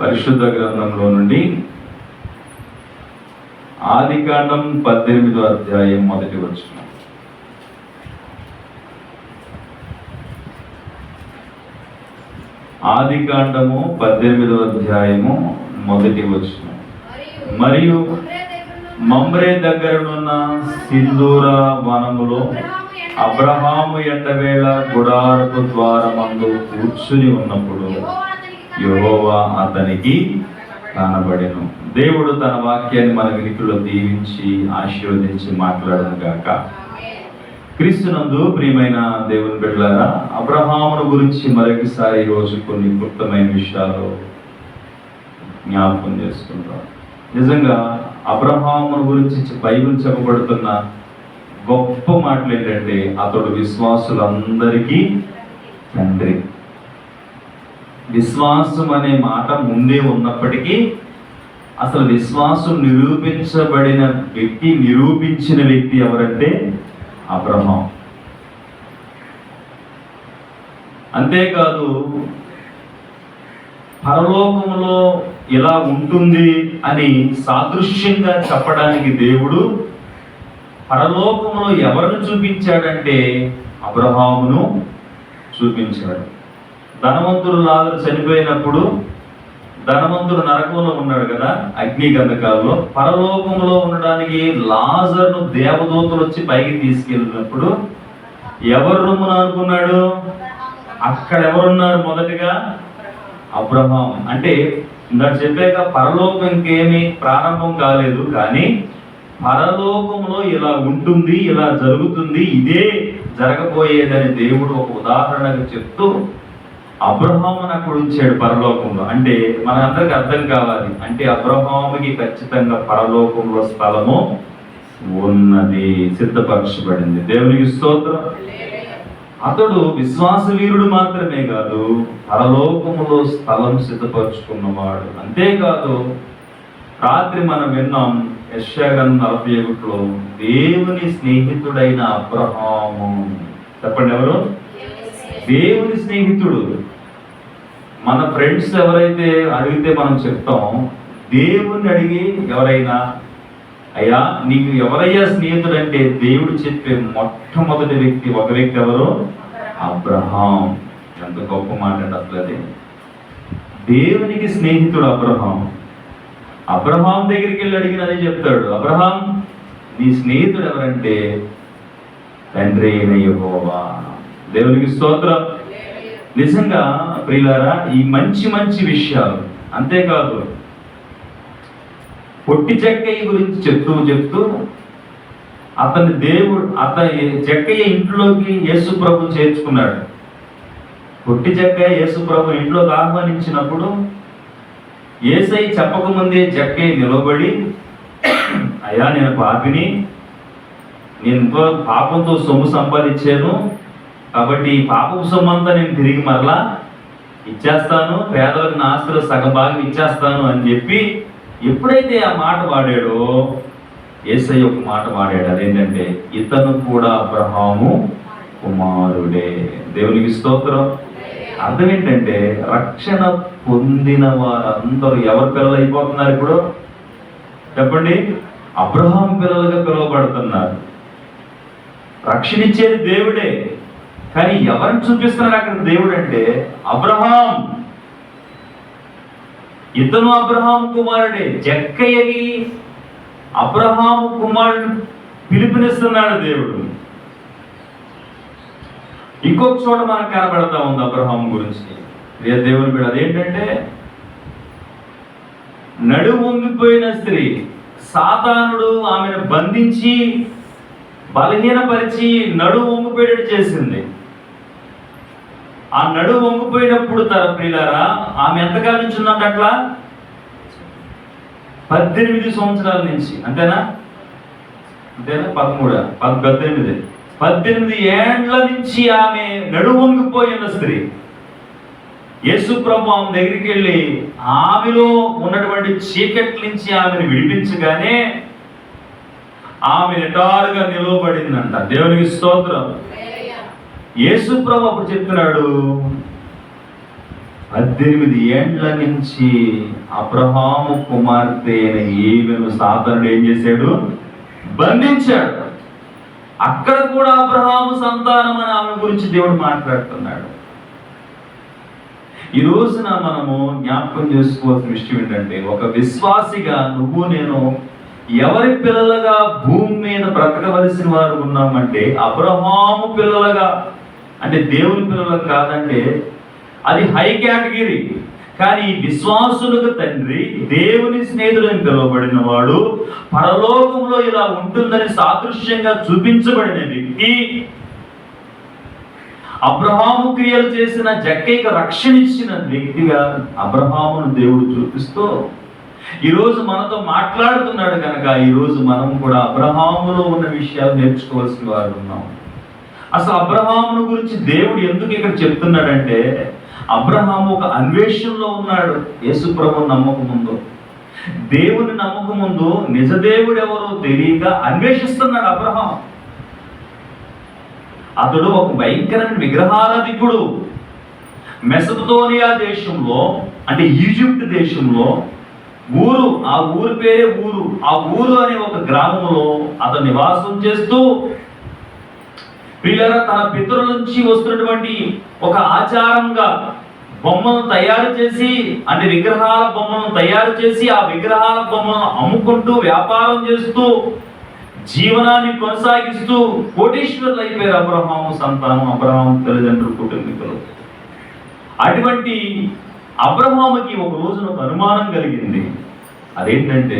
పరిశుద్ధ గ్రంథంలో నుండి ఆదికాండం 18వ అధ్యాయం మొదటి వచనం. ఆదికాండము 18వ అధ్యాయము మొదటి వచనం. మరియు మమ్రే దగ్గరనున్న సింధూర వనములో అబ్రహాము ఎండవేళ గుడారపు ద్వారమందు కూర్చుని ఉన్నప్పుడు యెహోవా అతనికి కనబడెను. దేవుడు తన వాక్యాన్ని మన వినికిలో దీవించి ఆశీర్వదించి మాట్లాడను గాక. క్రీస్తునందు ప్రియమైన దేవుని బిడ్డలారా, అబ్రహామును గురించి మరొకసారి ఈరోజు కొన్ని క్లుప్తమైన విషయాలు జ్ఞాపకం చేసుకుంటాం. నిజంగా అబ్రహామును గురించి బైబిల్ చెప్పబడుతున్న గొప్ప మాటలు ఏంటంటే, అతడు విశ్వాసులందరికీ తండ్రి. విశ్వాసం అనే మాట ముందే ఉన్నప్పటికీ అసలు విశ్వాసం నిరూపించిన వ్యక్తి ఎవరంటే అబ్రహాం. అంతేకాదు, పరలోకంలో ఇలా ఉంటుంది అని సాదృశ్యంగా చెప్పడానికి దేవుడు పరలోకంలో ఎవరిని చూపించాడంటే అబ్రహామును చూపించాడు. ధనవంతుడు లాజరు చనిపోయినప్పుడు ధనవంతుడు నరకంలో ఉన్నాడు కదా, అగ్ని గంధకాల్లో. పరలోకంలో ఉండడానికి లాజరును దేవదూతలు వచ్చి పైకి తీసుకెళ్ళినప్పుడు ఎవరు రొమ్మున అనుకున్నాడు? అక్కడ ఎవరున్నారు? మొదటిగా అబ్రహాం. అంటే ఇందాక చెప్పాక పరలోకం ఇంకేమీ ప్రారంభం కాలేదు, కానీ పరలోకంలో ఇలా ఉంటుంది, ఇలా జరుగుతుంది, ఇదే జరగబోయేదని దేవుడు ఒక ఉదాహరణగా చెప్తూ అబ్రహామును అక్కడ ఉంచాడు పరలోకంలో. అంటే మనందరికి అర్థం కావాలి, అంటే అబ్రహాముకి ఖచ్చితంగా పరలోకంలో స్థలము ఉన్నది, సిద్ధపరచబడింది. దేవునికి స్తోత్రం. అతడు విశ్వాస వీరుడు మాత్రమే కాదు, పరలోకములో స్థలం సిద్ధపరచుకున్నవాడు. అంతేకాదు, రాత్రి మనం విన్నాం యెషయా గ్రంథం 41లో దేవుని స్నేహితుడైన అబ్రహాము. చెప్పండి, ఎవరు? దేవుని స్నేహితుడు. మన ఫ్రెండ్స్ ఎవరైతే అడిగితే మనం చెప్తాం, దేవుణ్ణి అడిగి ఎవరైనా అయ్యా నీకు ఎవరయ్యా స్నేహితుడు అంటే దేవుడు చెప్పే మొట్టమొదటి వ్యక్తి ఒక వ్యక్తి ఎవరు? అబ్రహాం. ఎంత గొప్ప మాట అంటే అసలు అది. దేవునికి స్నేహితుడు అబ్రహాం. అబ్రహాం దగ్గరికి వెళ్ళి అడిగిన అదే చెప్తాడు. అబ్రహాం, నీ స్నేహితుడు ఎవరంటే తండ్రి అయిన యెహోవా. దేవునికి స్తోత్రం. నిజంగా ప్రియులారా, ఈ మంచి మంచి విషయాలు, అంతేకాదు పొట్టి జక్కయ్య గురించి చెప్తూ అతని జక్కయ్య ఇంట్లోకి యేసు ప్రభు చేర్చుకున్నాడు. పొట్టి జక్కయ్య యేసు ప్రభు ఇంట్లోకి ఆహ్వానించినప్పుడు యేసయ్య చెప్పకముందే జక్కయ్య నిలబడి, అయ్యా నేను పాపిని, నేను పాపంతో సొమ్ము సంపాదించాను, కాబట్టి ఈ పాపపు సొమ్ము అంతా నేను తిరిగి మరలా ఇచ్చేస్తాను, పేదలకు నా ఆస్తులు సగం భాగం ఇచ్చేస్తాను అని చెప్పి ఎప్పుడైతే ఆ మాట వాడాడో యేసయ్య ఒక మాట వాడాడు. అదేంటంటే, ఇతను కూడా అబ్రహాము కుమారుడే. దేవునికి స్తోత్రం. అర్థం ఏంటంటే, రక్షణ పొందిన వారందరూ ఎవరి పిల్లలు అయిపోతున్నారు ఇప్పుడు? చెప్పండి. అబ్రహాం పిల్లలుగా పిలువబడుతున్నారు. రక్షణ ఇచ్చేది దేవుడే, కానీ ఎవరిని చూపిస్తున్నారు అక్కడ దేవుడు అంటే? అబ్రహాం. ఇతను అబ్రహాం కుమారుడే. జక్కయ్యకి అబ్రహాము కుమారుడు పిలుపునిస్తున్నాడు దేవుడు. ఇంకొక చోట మనకు కనబడతా ఉంది అబ్రహాం గురించి దేవుని బిడ్డ. అదేంటంటే, నడుము వంగిపోయిన స్త్రీ, సాతానుడు ఆమెను బంధించి బలహీనపరిచి నడుము వంగిపోయేటట్టు చేసింది. ఆ నడుము వంగిపోయినప్పుడు ప్రియులారా, ఆమె ఎంతకాలం నుంచి ఉన్నట్టు? అట్లా 18 సంవత్సరాల నుంచి. అంతేనా? 18 ఏండ్ల నుంచి ఆమె నడుము వంగిపోయిన స్త్రీ. యేసు ప్రభు ఆమె దగ్గరికి వెళ్ళి ఆమెలో ఉన్నటువంటి చీకట్ల నుంచి ఆమెను విడిపించగానే ఆమె నిటారుగా నిలవబడిందంట. దేవునికి స్తోత్రం. యేసు ప్రభు అప్పుడు చెప్తున్నాడు, 18 ఏండ్ల నుంచి అబ్రహాము కుమార్తె అయిన ఈమెను సాతానుడు ఏం చేశాడు? బంధించాడు. అక్కడ కూడా అబ్రహాము సంతానం అని ఆమె గురించి దేవుడు మాట్లాడుతున్నాడు. ఈ రోజున మనము జ్ఞాపకం చేసుకోవాల్సిన విషయం ఏంటంటే, ఒక విశ్వాసిగా నువ్వు నేను ఎవరి పిల్లలుగా భూమి మీద బ్రతకవలసిన వారు ఉన్నామంటే అబ్రహాము పిల్లలుగా, అంటే దేవుని పిల్లలకు కాదంటే అది హై కేటగిరీ. కానీ విశ్వాసులకు తండ్రి, దేవుని స్నేహితుడని పిలువబడిన వాడు, పరలోకంలో ఇలా ఉంటుందని సాదృశ్యంగా చూపించబడిన వ్యక్తి, అబ్రహాము క్రియలు చేసిన జక్కయ్యకు రక్షణ ఇచ్చిన వ్యక్తిగా అబ్రహామును దేవుడు చూపిస్తూ ఈరోజు మనతో మాట్లాడుతున్నాడు కనుక ఈరోజు మనం కూడా అబ్రహాములో ఉన్న విషయాలు నేర్చుకోవాల్సిన వారు ఉన్నాం. అసలు అబ్రహామును గురించి దేవుడు ఎందుకు ఇక్కడ చెప్తున్నాడంటే, అబ్రహాము ఒక అన్వేషణలో ఉన్నాడు. యేసు ప్రభువుని నమ్మక ముందు, దేవుని నమ్మక ముందు నిజ దేవుడు ఎవరో తెలియక అన్వేషిస్తున్నాడు అబ్రహాం. అతడు ఒక భయంకరమైన విగ్రహారాధికుడు. మెసొపొతేమియా దేశంలో, అంటే ఈజిప్ట్ దేశంలో ఊరు, ఆ ఊరు పేరే ఊరు, ఆ ఊరు అనే ఒక గ్రామంలో అతను నివాసం చేస్తూ ప్రియులారా తన పితరుల నుంచి వస్తున్నటువంటి ఒక ఆచారంగా బొమ్మను తయారు చేసి, అంటే విగ్రహాల బొమ్మను తయారు చేసి ఆ విగ్రహాల బొమ్మను అమ్ముకుంటూ వ్యాపారం చేస్తూ జీవనాన్ని కొనసాగిస్తూ కోటీశ్వరులు అయిపోయారు అబ్రహాము సంతానం, అబ్రహాము తల్లిదండ్రులు, కుటుంబీకులు. అటువంటి అబ్రహాముకి ఒక రోజున ఒక అనుమానం కలిగింది. అదేంటంటే,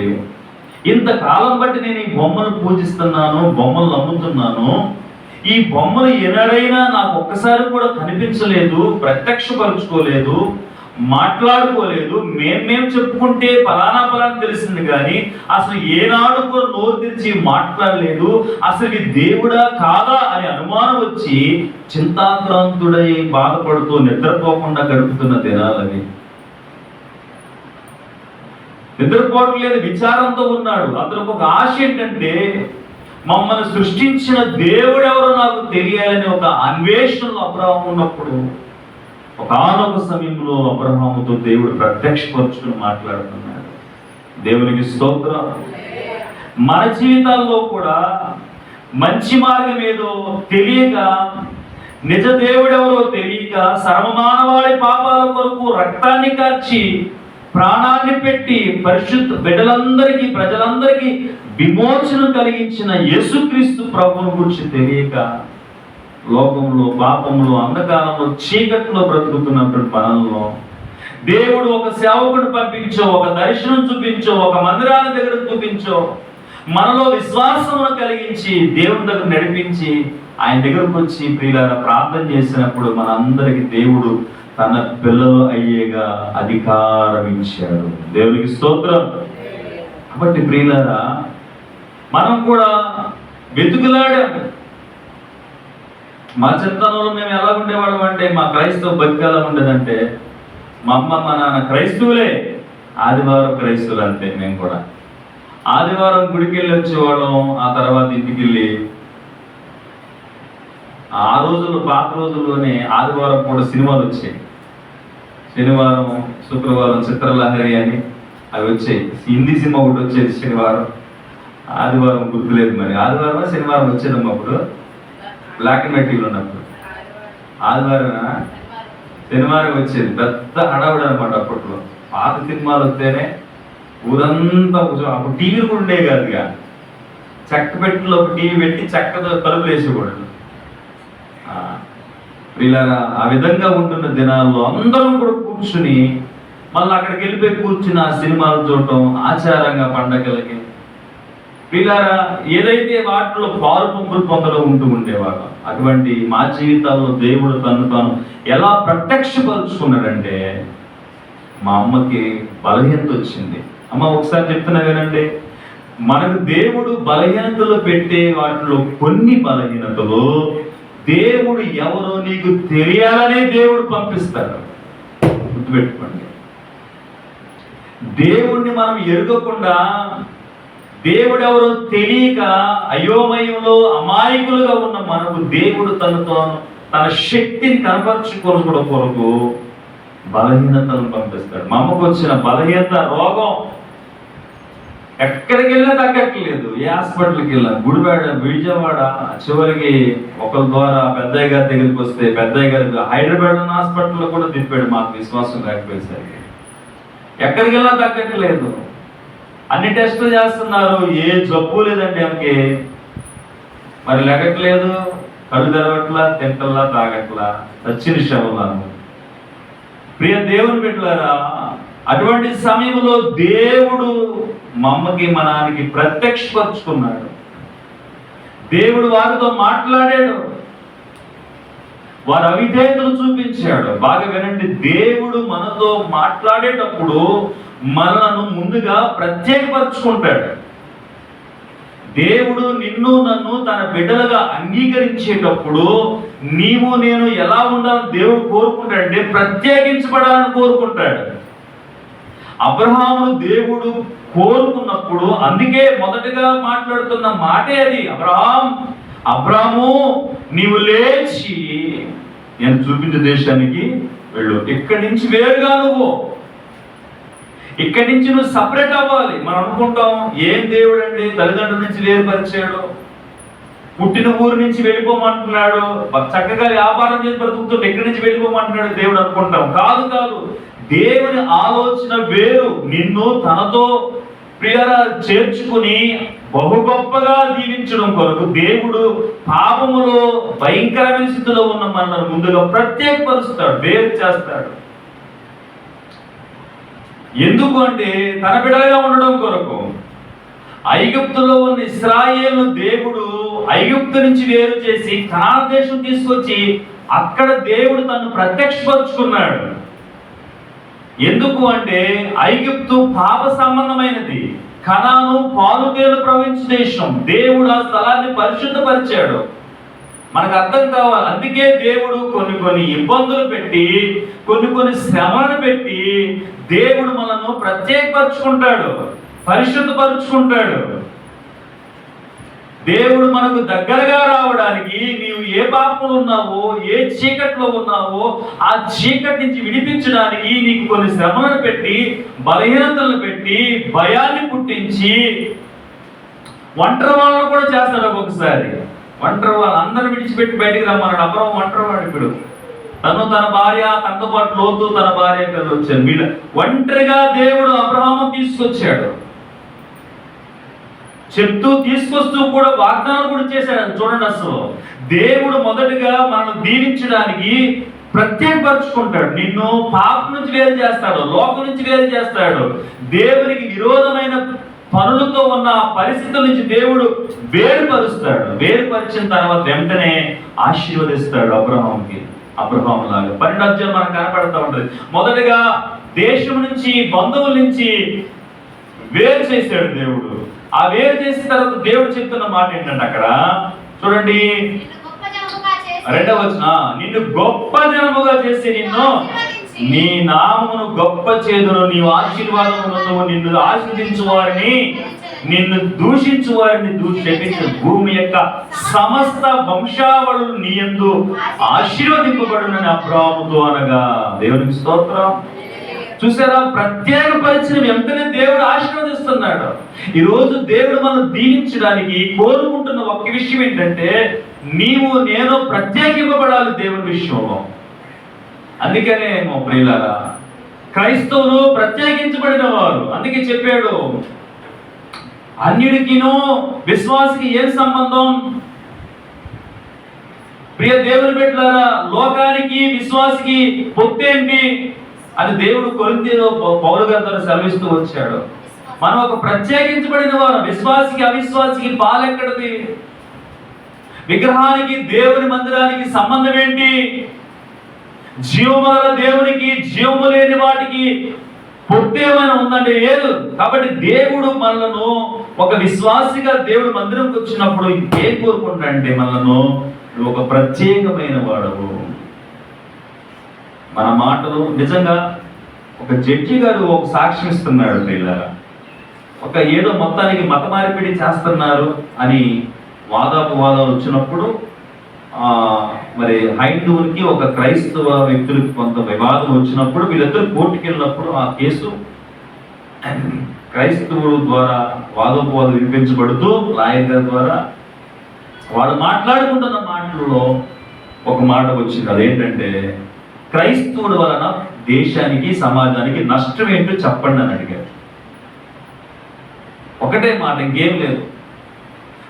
ఇంతకాలం బట్టి నేను ఈ బొమ్మను పూజిస్తున్నాను, బొమ్మలు నమ్ముతున్నాను, ఈ బొమ్మలు ఎన్నడైనా నాకు ఒక్కసారి కూడా కనిపించలేదు, ప్రత్యక్షపరుచుకోలేదు, మాట్లాడుకోలేదు. మేము చెప్పుకుంటే ఫలానా తెలిసింది కానీ అసలు ఏనాడు కూడా నోరు తెరిచి మాట్లాడలేదు. అసలు ఇది దేవుడా కాదా అని అనుమానం వచ్చి చింతాక్రాంతుడై బాధపడుతూ నిద్రపోకుండా గడుపుతున్న దినాలని. నిద్రపోవట్లేదు, విచారంతో ఉన్నాడు. అతనికి ఒక ఆశ ఏంటంటే, మమ్మల్ని సృష్టించిన దేవుడెవరో నాకు తెలియాలని ఒక అన్వేషణలో అబ్రహాము ఉన్నప్పుడు ఒకానొక సమయంలో అబ్రహాముతో దేవుడు ప్రత్యక్షపరుచుకుని మాట్లాడుతున్నాడు. దేవునికి స్తోత్రం. మన జీవితాల్లో కూడా మంచి మార్గం ఏదో తెలియక, నిజ దేవుడెవరో తెలియక, సర్వమానవాళి పాపాల కొరకు రక్తాన్ని కార్చి ప్రాణాన్ని పెట్టి పరిశుద్ధ బిడ్డలందరికీ, ప్రజలందరికీ విమోచన కలిగించిన యేసుక్రీస్తు ప్రభువును గురించి తెలియక లోకంలో, పాపంలో, అంధకారంలో, చీకట్లో బ్రతుకుతున్నప్పుడు పనుల్లో దేవుడు ఒక సేవకుడు పంపించో, ఒక దర్శనం చూపించో, ఒక మందిరాన్ని దగ్గర చూపించో, మనలో విశ్వాసమును కలిగించి దేవుని దగ్గర నడిపించి ఆయన దగ్గరకు వచ్చి ప్రియులారా ప్రార్థన చేసినప్పుడు మనందరికి దేవుడు తన పిల్లలు అయ్యేగా అధికారం ఇచ్చాడు. దేవునికి స్తోత్రం. కాబట్టి ప్రియులారా మనం కూడా వెతుకులాడాం. మా చిన్నతనంలో మేము ఎలా ఉండేవాళ్ళం అంటే, మా క్రైస్తవ భక్తి ఎలా ఉండేదంటే, మా అమ్మ మా నాన్న క్రైస్తవులే, ఆదివారం క్రైస్తవులు అంతే. మేము కూడా ఆదివారం గుడికి వెళ్ళి వచ్చేవాళ్ళం. ఆ తర్వాత ఇంటికి వెళ్ళి ఆ రోజులు, పాత రోజుల్లోనే ఆదివారం కూడా సినిమాలు వచ్చాయి. శనివారం, శుక్రవారం చిత్రలహరి అని అవి వచ్చాయి. హిందీ సినిమా ఒకటి వచ్చేది శనివారం, ఆదివారం గుర్తులేదు. మరి ఆదివారం శనివారం వచ్చేదమ్మా అప్పుడు బ్లాక్ అండ్ వైట్ టీవీలో ఉన్నప్పుడు. ఆదివారం శనివారం వచ్చేది. పెద్ద హడావుడి అనమాట అప్పట్లో. పాత సినిమాలు వస్తేనే ఊరంతా అప్పుడు టీవీలు కూడా ఉండేవి కాదుగా. చెక్క పెట్టిలో ఒక టీవీ పెట్టి చెక్కతో తలుపులు వేసేవాడు. వీళ్ళ ఆ విధంగా ఉంటున్న దినాల్లో అందరం కూడా కూర్చుని మళ్ళీ అక్కడికి వెళ్ళిపోయి కూర్చుని ఆ సినిమాలు చూడటం ఆచారంగా పండగలకి. వీళ్ళారా ఏదైతే వాటిలో పాలు పంపులు పొందడం ఉంటూ ఉండేవారు. అటువంటి మా జీవితాల్లో దేవుడు తను తాను ఎలా ప్రత్యక్షపరుచుకున్నాడంటే, మా అమ్మకి బలహీనత వచ్చింది. అమ్మ ఒకసారి చెప్తున్నా వినండి, మనకు దేవుడు బలహీనతలు పెట్టే వాటిలో కొన్ని బలహీనతలు దేవుడు ఎవరో నీకు తెలియాలనే దేవుడు పంపిస్తాడు. గుర్తుపెట్టుకోండి. దేవుణ్ణి మనం ఎరుగకుండా, దేవుడు ఎవరో తెలియక అయోమయంలో అమాయకులుగా ఉన్న మనకు దేవుడు తన శక్తిని కనపరచుకోవడం కొరకు బలహీనతలను పంపిస్తాడు. మా అమ్మకు వచ్చిన బలహీనత, రోగం ఎక్కడికి వెళ్ళినా తగ్గట్లేదు. ఏ హాస్పిటల్కి వెళ్ళినా, గుడివాడ, విజయవాడ, చివరికి ఒకరి ద్వారా పెద్దయ్య గారి దగ్గరికి వస్తే పెద్దయ్య గారి హైదరాబాద్ ఉన్న హాస్పిటల్లో కూడా తిప్పాడు మాకు విశ్వాసం లేకపోయేసరికి. ఎక్కడికి వెళ్ళినా తగ్గట్లేదు. అన్ని టెస్టులు చేస్తున్నారు, ఏ జబ్బు లేదండి ఆమెకి. మరి లెగట్లేదు, కళ్ళు తెరవట్లా, తింటల్లా, తాగట్లా, వచ్చిన శవలాను. ప్రియ దేవుని బిడ్డలారా, అటువంటి సమయంలో దేవుడు మా అమ్మకి, మా నాన్నకి ప్రత్యక్షపరుచుకున్నాడు. దేవుడు వారితో మాట్లాడాడు, వారి అవిధేయతను చూపించాడు. బాగా వినండి, దేవుడు మనతో మాట్లాడేటప్పుడు మనను ముందుగా ప్రత్యేకపరుచుకుంటాడు. దేవుడు నిన్ను నన్ను తన బిడ్డలుగా అంగీకరించేటప్పుడు నీవు నేను ఎలా ఉండాలని దేవుడు కోరుకుంటాడంటే ప్రత్యేకించబడాలని కోరుకుంటాడు. అబ్రహామును దేవుడు కోరుకున్నప్పుడు, అందుకే మొదటగా మాట్లాడుతున్న మాటే అది, అబ్రాము నీవు లేచి నేను చూపించే దేశానికి వెళ్ళు. ఇక్కడి నుంచి వేరుగా నువ్వు, ఇక్కడి నుంచి నువ్వు సపరేట్ అవ్వాలి. మనం అనుకుంటాం, ఏం దేవుడు అండి తల్లిదండ్రుల నుంచి వేరుపరిచాడు, పుట్టిన ఊరు నుంచి వెళ్ళిపోమంటున్నాడు, చక్కగా వ్యాపారం చేసి బ్రతుకుతుంటే ఎక్కడి నుంచి వెళ్ళిపోమంటున్నాడు దేవుడు అనుకుంటాం. కాదు కాదు, దేవుని ఆలోచన వేరు. నిన్ను తనతో ప్రియరా చేర్చుకుని బహు గొప్పగా దీవించడం కొరకు దేవుడు పాపములో భయంకరమైన స్థితిలో ఉన్న మనల్ని ముందుగా ప్రత్యేకపరుస్తాడు, వేరు చేస్తాడు. ఎందుకు అంటే తన బిడ్డలుగా ఉండడం కొరకు. ఐగుప్తులో ఉన్న ఇశ్రాయేలు దేవుడు ఐగుప్తు నుంచి వేరు చేసి కనాను దేశం తీసుకొచ్చి అక్కడ దేవుడు తను ప్రత్యక్షపరుచుకున్నాడు. ఎందుకు అంటే ఐగుప్తు పాప సంబంధమైనది, కనాను పాలుతేలు ప్రవహించే దేశం. దేవుడు ఆ స్థలాన్ని పరిశుద్ధపరిచాడు. మనకు అర్థం కావాలి. అందుకే దేవుడు కొన్ని ఇబ్బందులు పెట్టి, కొన్ని శ్రమను పెట్టి దేవుడు మనల్ని ప్రత్యేకపరుచుకుంటాడు, పరిశుద్ధపరుచుకుంటాడు. దేవుడు మనకు దగ్గరగా రావడానికి నీవు ఏ పాపంలో ఉన్నావో, ఏ చీకట్లో ఉన్నావో ఆ చీకటి నుంచి విడిపించడానికి నీకు కొన్ని శ్రమలను పెట్టి, బలహీనతలను పెట్టి, భయాన్ని పుట్టించి, ఒంటరి వాళ్ళను కూడా చేస్తాడు. ఒక్కొక్కసారి ఒంటరి వాళ్ళు అందరూ విడిచిపెట్టి బయటికి రమ్మన్నాడు. అబ్రహాము ఒంటరివాడు. ఇప్పుడు తన భార్య, తనతో పాటు లోతు తన భార్య పిల్లలు వచ్చారు. వీళ్ళ ఒంటరిగా దేవుడు అబ్రహాము తీసుకొచ్చాడు. చెప్తూ తీసుకొస్తూ కూడా వాగ్దానం కూడా చేశాడు. చూడండి, అసలు దేవుడు మొదటిగా మనల్ని దీవించడానికి ప్రత్యేకపరుచుకుంటాడు. నిన్ను పాపం నుంచి వేరు చేస్తాడు, లోకం నుంచి వేరు చేస్తాడు. దేవునికి విరోధమైన పనులతో ఉన్న పరిస్థితుల నుంచి దేవుడు వేరుపరుస్తాడు. వేరుపరిచిన తర్వాత వెంటనే ఆశీర్వదిస్తాడు అబ్రహాము లాగా. 12వ అధ్యాయం మనకు కనపడతా ఉంటుంది. మొదటగా దేశం నుంచి, బంధువుల నుంచి వేరు చేశాడు దేవుడు. ఆ వేరు చేసిన తర్వాత దేవుడు చెప్తున్న మాట ఏంటంటే అక్కడ చూడండి, 2వ వచనం, నిన్ను గొప్ప జనముగా చేసి నిన్ను నీ నామమును గొప్ప చేదును, నీవు ఆశీర్వాదమును, నిన్ను ఆశీర్వదించు వారిని, నిన్ను దూషించు వారిని శపించు. భూమి యొక్క సమస్త వంశావళులు నీ యందు ఆశీర్వదింపబడునని అబ్రాహాముతో అనగా. దేవునికి స్తోత్రం. చూసారా, ప్రత్యేక పరిచయం వెంటనే దేవుడు ఆశీర్వదిస్తున్నాడు. ఈరోజు దేవుడు మనం దీవించడానికి కోరుకుంటున్న ఒక విషయం ఏంటంటే, నీవు నేను ప్రత్యేకింపబడాలి దేవుని విషయంలో. అందుకనే మా ప్రియులారా, క్రైస్తవులు ప్రత్యేకించబడిన వారు. అందుకే చెప్పాడు, అన్యుడికిను విశ్వాసికి ఏం సంబంధం? ప్రియ దేవుని బిడ్డలారా, లోకానికి విశ్వాసికి పొత్తేంటి అని దేవుడు కొరింథీయులో పౌలు గారి ద్వారా సెలవిస్తూ వచ్చాడు. మనం ఒక ప్రత్యేకించబడిన వారు. విశ్వాసికి అవిశ్వాసికి పాలెక్కడది? విగ్రహానికి దేవుని మందిరానికి సంబంధం ఏంటి? జీవముల దేవునికి జీవము లేని వాటికి పొత్తేమైనా ఉందంటే లేదు. కాబట్టి దేవుడు మనలను ఒక విశ్వాసిగా దేవుడు మందిరంకి వచ్చినప్పుడు ఏం కోరుకుంటాడంటే, మనలను ఒక ప్రత్యేకమైన వాడవు. మన మాటలు నిజంగా ఒక జడ్జి గారు ఒక సాక్ష్యం ఇస్తున్నాడు. పిల్లల ఒక ఏదో మొత్తానికి మత మార్పిడి చేస్తున్నారు అని వాదాలు వచ్చినప్పుడు మరి హైందవునికి ఒక క్రైస్తవ వ్యక్తులకి కొంత వివాదం వచ్చినప్పుడు వీళ్ళిద్దరు కోర్టుకి వెళ్ళినప్పుడు ఆ కేసు క్రైస్తవుల ద్వారా వాదోపవాదం వినిపించబడుతూ లాయర్ గారి ద్వారా వాళ్ళు మాట్లాడుకుంటున్న మాటల్లో ఒక మాట వచ్చింది. అదేంటంటే, క్రైస్తవుల వలన దేశానికి సమాజానికి నష్టం ఏంటో చెప్పండి అని అడిగారు. ఒకటే మాట, ఇంకేం లేదు.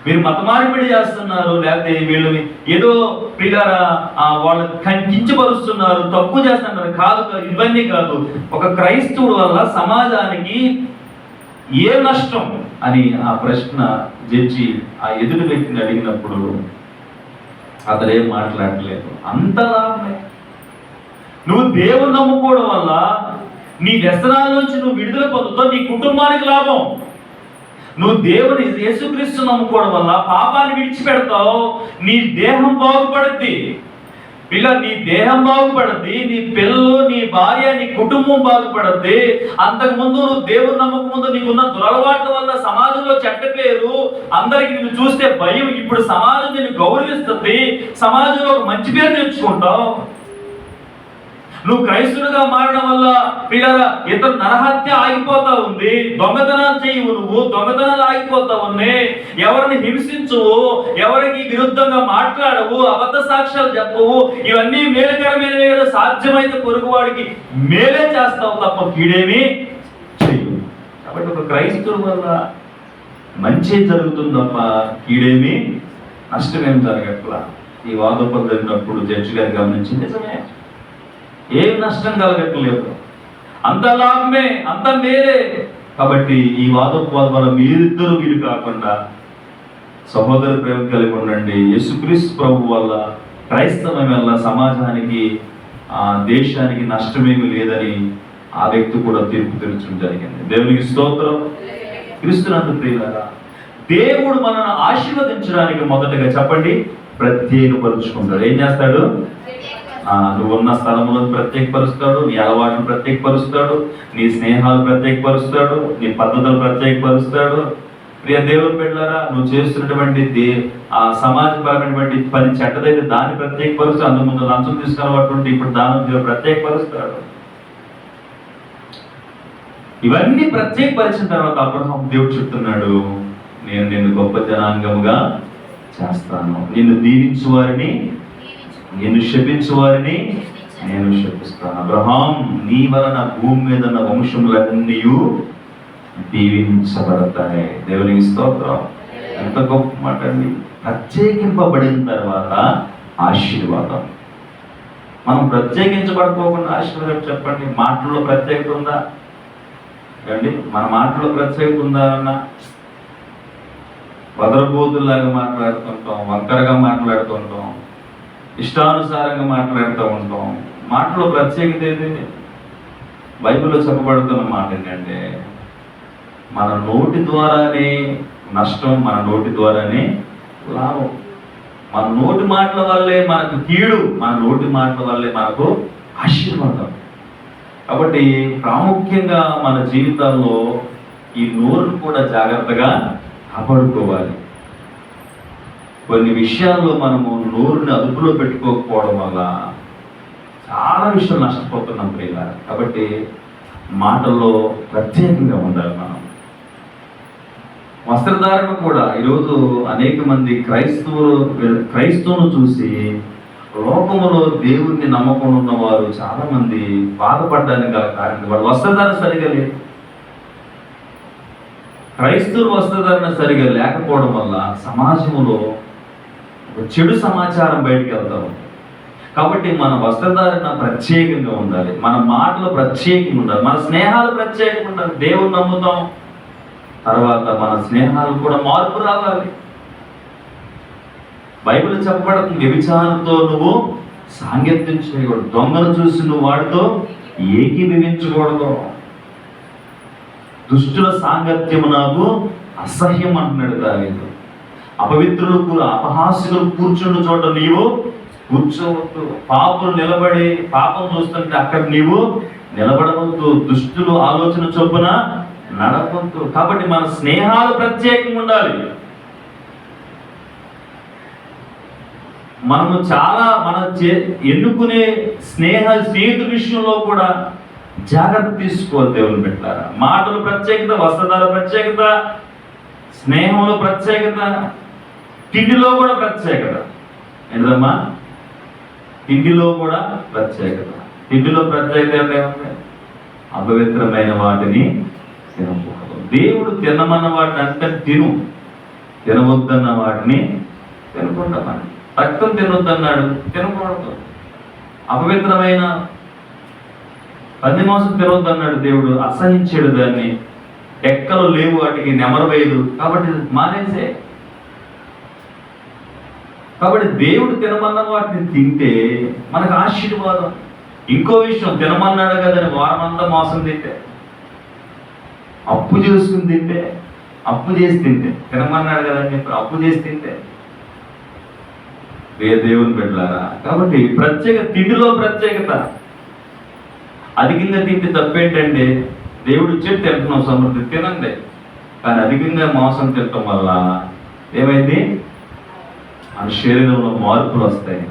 మీరు మత మార్పిడి చేస్తున్నారు, లేకపోతే వీళ్ళని ఏదో పిల్లరా వాళ్ళని కించపరుస్తున్నారు, తప్పు చేస్తున్నారు. కాదు, ఇవన్నీ కాదు. ఒక క్రైస్తవుడు వల్ల సమాజానికి ఏ నష్టం అని ఆ ప్రశ్న జడ్జి ఆ ఎదుటి వ్యక్తిని అడిగినప్పుడు అతను ఏం మాట్లాడలేదు. అంతలా నువ్వు దేవుని నమ్ముకోవడం వల్ల నీ వ్యసనాల నుంచి నువ్వు విడుదల పొందుతావు, నీ కుటుంబానికి లాభం. నువ్వు దేవుని యేసుక్రీస్తు నమ్ముకోవడం వల్ల పాపాన్ని విడిచిపెడతావు, నీ దేహం బాగుపడుద్ది. నీ దేహం బాగుపడుద్ది, నీ పిల్లలు, నీ భార్య, నీ కుటుంబం బాగుపడుద్ది. అంతకుముందు నువ్వు దేవుని నమ్మక ముందు నీకున్న దురలవాట్ల వల్ల సమాజంలో చెడ్డ పేరు, అందరికి నిన్ను చూస్తే భయం. ఇప్పుడు సమాజం నిన్ను గౌరవిస్తుంది, సమాజంలో ఒక మంచి పేరు తెచ్చుకుంటావు. నువ్వు క్రైస్తువుగా మారడం వల్ల ఇతర నరహత్య ఆగిపోతా ఉంది. దొంగతనాలు చేయవు, నువ్వు దొంగతనాలు ఆగిపోతా ఉన్నాయి. ఎవరిని హింసించవు, ఎవరికి విరుద్ధంగా మాట్లాడవు, అబద్ధ సాక్ష్యాలు చెప్పవు. ఇవన్నీ మేలుకరమైనవే కదా. సాధ్యమైతే పొరుగువాడికి మేలే చేస్తావు తప్ప కీడేమీ చేయవు. కాబట్టి ఒక క్రైస్తవుల వల్ల మంచి జరుగుతుంది తప్ప కీడేమీ నష్టమేం జరగట్లా. ఈ వాదోపం జరిగినప్పుడు జడ్జి గారు గమనించి, నిజమే, ఏం నష్టం కలగట్లేదు, అంత లాభమే, అంత మేలే. కాబట్టి ఈ వాదోపవాదం వల్ల మీరిద్దరూ వీలు కాకుండా సహోదర ప్రేమ కలిగి ఉండండి. యేసుక్రీస్తు ప్రభు వల్ల, క్రైస్తవం వల్ల సమాజానికి దేశానికి నష్టమేమి లేదని ఆ వ్యక్తి కూడా తీర్పు తీర్చడం జరిగింది. దేవునికి స్తోత్రం. క్రీస్తునందు ప్రియులారా, దేవుడు మనల్ని ఆశీర్వదించడానికి మొదటగా చెప్పండి, ప్రత్యేకపరుచుకుంటాడు. ఏం చేస్తాడు? నువ్వు ఉన్న స్థలంలో ప్రత్యేకపరుస్తాడు, నీ అలవాటును ప్రత్యేకపరుస్తాడు, నీ స్నేహాలు ప్రత్యేకపరుస్తాడు, నీ పద్ధతులు ప్రత్యేకపరుస్తాడు. ప్రియ దేవుని బిడ్డలారా, నువ్వు చేస్తున్నటువంటి సమాజపరమైనటువంటి పని చెడ్డదైతే దాన్ని ప్రత్యేకపరుస్తాడు. అందుముందు లంచం తీసుకున్నటువంటి ఇప్పుడు దాని ప్రత్యేకపరుస్తాడు. ఇవన్నీ ప్రత్యేకపరిచిన తర్వాత అబ్రహాము దేవుడు చెప్తున్నాడు, నేను నిన్ను గొప్ప జనాంగముగా చేస్తాను, నిన్ను దీవించు వారిని, నిన్ను శపించు వారిని నేను శపిస్తాను. అబ్రహాం, నీ వలన భూమి మీద ఉన్న వంశములన్నీ దీవించబడతాయి. దేవునికి స్తోత్రం. ఎంత గొప్ప మాట అండి. ప్రత్యేకింపబడిన తర్వాత ఆశీర్వాదం. మనం ప్రత్యేకించబడుకోకుండా ఆశీర్వాదం చెప్పండి. మాటల్లో ప్రత్యేకత ఉందా అండి? మన మాటల్లో ప్రత్యేకత ఉందా అన్న? వదరబోతుల్లాగా మాట్లాడుతుంటాం, వంకరగా మాట్లాడుతుంటాం, ఇష్టానుసారంగా మాట్లాడుతూ ఉంటాం. మాటలో ప్రత్యేకత ఏది? బైబిల్లో చెప్పబడుతున్న మాట ఏంటంటే, మన నోటి ద్వారానే నష్టం, మన నోటి ద్వారానే లాభం. మన నోటి మాటల వల్లే మనకు కీడు, మన నోటి మాటల వల్లే మనకు ఆశీర్వాదం. కాబట్టి ప్రాముఖ్యంగా మన జీవితాల్లో ఈ నోరును కూడా జాగ్రత్తగా కాపాడుకోవాలి. కొన్ని విషయాల్లో మనము నోరుని అదుపులో పెట్టుకోకపోవడం వల్ల చాలా విషయాలు నష్టపోతున్నాం ప్రియులారా. కాబట్టి మాటల్లో ప్రత్యేకంగా ఉండాలి. మనం వస్త్రధారణ కూడా ఈరోజు అనేక మంది క్రైస్తవును చూసి లోకములో దేవుణ్ణి నమ్మకం ఉన్న వారు చాలా మంది బాధపడడానికి గల కారణం వాళ్ళ వస్త్రధారణ సరిగా లేదు. క్రైస్తవుల వస్త్రధారణ సరిగా లేకపోవడం వల్ల సమాజంలో చెడు సమాచారం బయటికి వెళ్తాం. కాబట్టి మన వస్త్రధారణ ప్రత్యేకంగా ఉండాలి, మన మాటలు ప్రత్యేకంగా ఉండాలి, మన స్నేహాలు ప్రత్యేకంగా ఉండాలి. దేవుని నమ్ముతాం, తర్వాత మన స్నేహాలు కూడా మార్పు రావాలి. బైబిల్ చెప్పబడుతుంది, వ్యభిచారంతో నువ్వు సాంగత్యం చేయకూడదు, దొంగను చూసి నువ్వు వాడితో ఏకీభవించకూడదు, దుష్టుల సాంగత్యము నాకు అసహ్యం అంటున్నాడు దావీదు. అపవిత్రులు అపహాస్యులు కూర్చున్న చోట నీవు కూర్చోవద్దు, పాపులు నిలబడి పాపం చూస్తుంటే అక్కడ నీవు నిలబడవద్దు, దుష్టులు ఆలోచన చొప్పున నడవద్దు. కాబట్టి మన స్నేహాలు ప్రత్యేకంగా ఉండాలి. మనము చాలా ఎన్నుకునే స్నేహితుల విషయంలో కూడా జాగ్రత్త తీసుకోవాలి. దేవుని పెట్టారా, మాటలు ప్రత్యేకత, వస్త్రధార ప్రత్యేకత, స్నేహంలో ప్రత్యేకత, తిండిలో కూడా ప్రత్యేకత. ఏంటమ్మా? తిండిలో కూడా ప్రత్యేకత. తిండిలో ప్రత్యేకత ఏమిటి? అపవిత్రమైన వాటిని తినకూడదు. దేవుడు తినమన్న వాటిని అంటే తినవద్దన్న వాటిని తినకుంటామని. రక్తం తినొద్దన్నాడు, తినకూడదు. అపవిత్రమైన పంది మాంసం తినొద్దన్నాడు దేవుడు, అసహించాడు దాన్ని. ఎక్కలు లేవు, వాటికి నెమరు వేయదు, కాబట్టి మానేసే. కాబట్టి దేవుడు తినమన్న వాటిని తింటే మనకు ఆశీర్వాదం. ఇంకో విషయం, తినమన్నాడు కదని వారమంతా మోసం తింటే, అప్పు చేసుకుని తింటే, అప్పు చేసి తింటే, తినమన్నాడు కదని చెప్పి అప్పు చేసి తింటే దేవుని పెట్టారా. కాబట్టి తిండిలో ప్రత్యేకత. అధికంగా తింటే తప్పేంటంటే, దేవుడు ఇచ్చేది తింటున్నాం, సమృద్ధి తినండి. కానీ అధికంగా మాంసం తినటం వల్ల ఏమైంది? మన శరీరంలో మార్పులు వస్తాయి,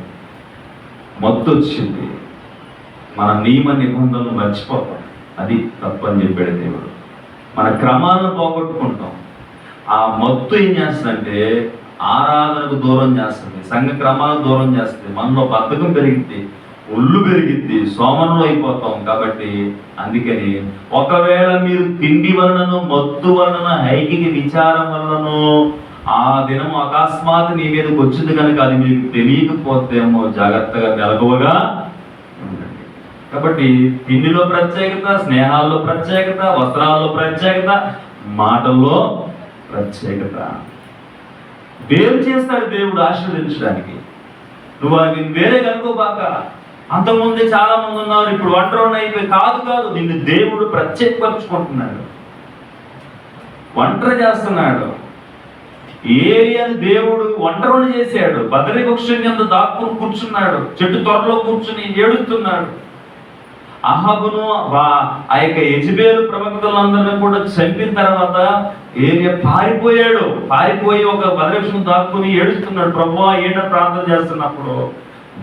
మత్తు వచ్చింది, మన నియమ నిబంధనలు మర్చిపోతాం. అది తప్పని చెప్పాడు దేవుడు. మన క్రమాలను పోగొట్టుకుంటాం. ఆ మత్తు ఏం చేస్తుందంటే ఆరాధనకు దూరం చేస్తుంది, సంఘ క్రమాలకు దూరం చేస్తుంది, మనలో బద్ధకం పెరిగిద్ది, ఒళ్ళు పెరిగిద్ది, సోమరంలో అయిపోతాం. కాబట్టి అందుకని ఒకవేళ మీరు తిండి వలనను, మత్తు వలన, ఐకిక విచారం వలనను ఆ దినం అకస్మాత్ నీ మీదకి వచ్చింది కనుక అది మీకు తెలియకపోతేమో జాగ్రత్తగా మెలకువగా ఉండండి. కాబట్టి తిండిలో ప్రత్యేకత, స్నేహాల్లో ప్రత్యేకత, వస్త్రాల్లో ప్రత్యేకత, మాటల్లో ప్రత్యేకత. వేరు చేస్తాడు దేవుడు ఆశీర్వదించడానికి. నువ్వు అది వేరే కనుకోబాక. అంతకుముందే చాలా మంది ఉన్నారు, ఇప్పుడు ఒంటరి అయిపోయి కాదు, నిన్ను దేవుడు ప్రత్యేకపరుచుకుంటున్నాడు, ఒంటరి చేస్తున్నాడు. ఏలియాను దేవుడు ఒంటరిని చేశాడు. బదరి వృక్షం కింద దాక్కుని కూర్చున్నాడు, చెట్టు త్వరలో కూర్చుని ఏడుస్తున్నాడు. అహాబును ఆ యొక్క యెజెబెలు ప్రవక్తలందరినీ కూడా చంపిన తర్వాత ఏలియా పారిపోయి ఒక బదరి వృక్షం దాక్కుని ఏడుస్తున్నాడు. ప్రభువా, ఏంటో ప్రార్థన చేస్తున్నప్పుడు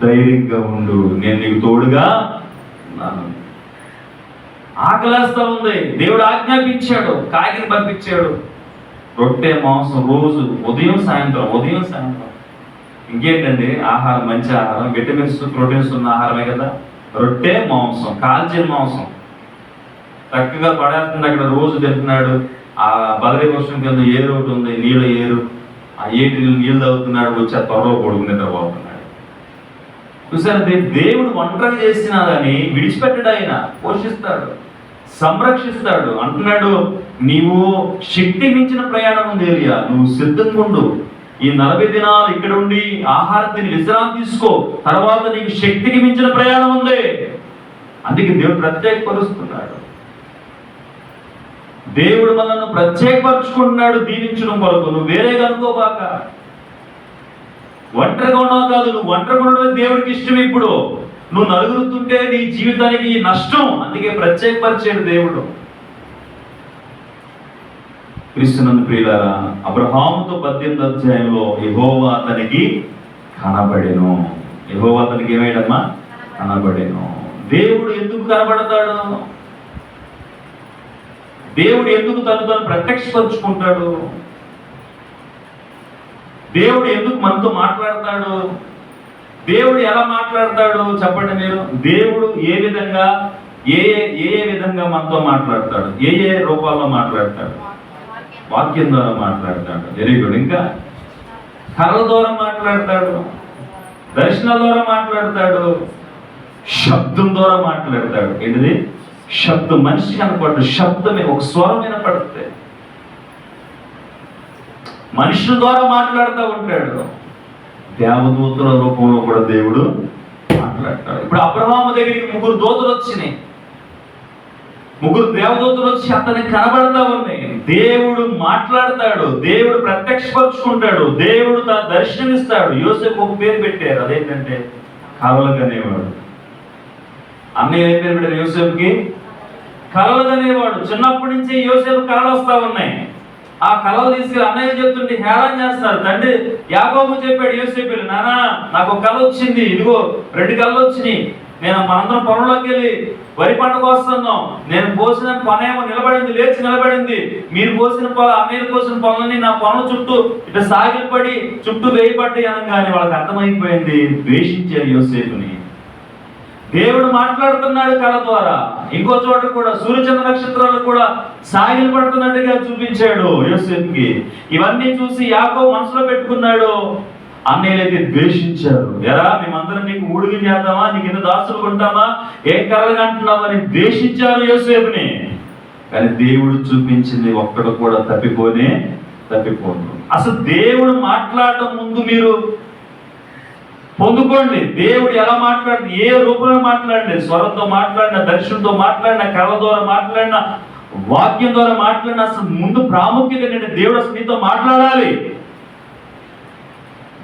ధైర్యంగా ఉండు, నేను నీకు తోడుగా ఉన్నాను. ఆకలేస్తా ఉంది, దేవుడు ఆజ్ఞాపించాడు, కాకిని పంపించాడు. రొట్టె మాంసం రోజు ఉదయం సాయంత్రం. ఇంకేంటండి ఆహారం? మంచి ఆహారం, విటమిన్స్, ప్రోటీన్స్ ఉన్న ఆహారమే కదా. రొట్టె మాంసం, కాల్చిన మాంసం చక్కగా పడేస్తుంది. అక్కడ రోజు తింటున్నాడు. ఆ బదరీ వర్షం కింద ఏరు ఒకటి ఉంది, నీళ్ళ ఏరు, ఆ ఏటి నీళ్ళు తాగుతున్నాడు. వచ్చి ఆ త్వరలో కొడుకు నిద్రపోతున్నాడు. చూసారు, దేవుడు ఒంటరి చేసినా కానీ విడిచిపెట్టడు, ఆయన పోషిస్తాడు, సంరక్షిస్తాడు. అంటున్నాడు, నీవు శక్తి మించిన ప్రయాణం ఉంది ఏలియా, నువ్వు సిద్ధంగా ఉండు. ఈ 40 దినాలు ఇక్కడ ఉండి ఆహారం తిని విశ్రాంతి తీసుకో, తర్వాత నీకు శక్తికి మించిన ప్రయాణం ఉంది. అందుకే దేవుడు ప్రత్యేకపరుస్తున్నాడు. దేవుడు మనల్ని ప్రత్యేకపరుచుకుంటున్నాడు దీవించడం కొరకు. నువ్వు వేరే కనుకోబాక. ఒంటరిగా ఉన్నావు కాదు, నువ్వు ఒంటరిగా ఉండడమే దేవుడికి ఇష్టం. ఇప్పుడు నువ్వు నలుగురుతుంటే నీ జీవితానికి నష్టం. అందుకే ప్రత్యేకపరిచాడు దేవుడు. క్రీస్తునందు ప్రియులారా, అబ్రహాముతో 18వ అధ్యాయంలో యెహోవా అతనికి కనబడెను. యెహోవా అతనికి ఏమైడమ్మా? కనబడెను. దేవుడు ఎందుకు కనబడతాడు? దేవుడు ఎందుకు తను ప్రత్యక్షపరుచుకుంటాడు? దేవుడు ఎందుకు మనతో మాట్లాడతాడు? దేవుడు ఎలా మాట్లాడతాడు చెప్పండి మీరు. దేవుడు ఏ విధంగా ఏ విధంగా మనతో మాట్లాడతాడు? ఏ రూపాల్లో మాట్లాడతాడు? వాక్యం ద్వారా మాట్లాడతాడు. Very good. ఇంకా కర్ర ద్వారా మాట్లాడతాడు, దర్శనాల ద్వారా మాట్లాడతాడు, శబ్దం ద్వారా మాట్లాడతాడు. ఏంటిది? శబ్దం. మనిషి కనపడ్డు, శబ్దమే, ఒక స్వరం వినపడితే మనుషుల ద్వారా మాట్లాడుతూ ఉంటాడు. దేవదూతల రూపంలో కూడా దేవుడు మాట్లాడతాడు. ఇప్పుడు అబ్రహాము దగ్గరికి 3 దూతలు వచ్చినాయి. 3 దేవదూతలు వచ్చి అతనికి కనబడతా ఉన్నాయి. దేవుడు మాట్లాడతాడు, దేవుడు ప్రత్యక్షపరుచుకుంటాడు, దేవుడు తన దర్శనమిస్తాడు. యోసేపు ఒక పేరు పెట్టారు, అదేంటంటే కలలుగనేవాడు. అన్నయ్య ఏ పేరు పెట్టారు యోసేపుకి? కలలుగనేవాడు. చిన్నప్పటి నుంచి యోసేపు కళలు వస్తా ఉన్నాయి. ఆ కళలు తీసుకెళ్ళి అన్నయ్య చెప్తుంటే హేళన చేస్తున్నారు. తండ్రి యాకోబు చెప్పాడు యోసేపుకి, నాన్న నాకు ఒక కళ వచ్చింది, ఇదిగో 2 కళలు వచ్చినాయి, నేను మనందరం పొలంలోకి వెళ్ళి వరి పంట కోస్తున్నాం, నేను పోసిన పనేమో నిలబడింది, లేచి నిలబడింది, మీరు పోసిన పొలం, అన్నయ్యలు పోసిన పొలాన్ని నా పొలం చుట్టూ ఇట్లా సాగిలు పడి చుట్టూ వేయబడ్డాయి అనగానే వాళ్ళకి అర్థమైపోయింది, ద్వేషించారు యోసేపుని. దేవుడు మాట్లాడుతున్నాడు కళ ద్వారా. ఇంకో చోట కూడా సూర్యచంద్ర నక్షత్రాలు కూడా సాగిలు పడుతున్నట్టుగా చూపించాడు యోసేపుకి. ఇవన్నీ చూసి యాకోబు మనసులో పెట్టుకున్నాడు, అన్నయ్యలైతే ద్వేషించారు. ఎరా మేమందరం నీకు ఊడిగి చేద్దామా, నీకు ఎన్ని దాసులు కొంటామా, ఏం కలలుగా అంటున్నామని ద్వేషించారు యోసేపుని. కానీ దేవుడు చూపించింది ఒక్కడు కూడా తప్పిపోను. అసలు దేవుడు మాట్లాడటం ముందు మీరు పొందుకోండి. దేవుడు ఎలా మాట్లాడితే, ఏ రూపంలో మాట్లాడండి, స్వరంతో మాట్లాడిన, దర్శనంతో మాట్లాడిన, కళ ద్వారా మాట్లాడిన, వాక్యం ద్వారా మాట్లాడిన, అసలు ముందు ప్రాముఖ్యత ఏంటంటే దేవుడు అసలు నీతో మాట్లాడాలి.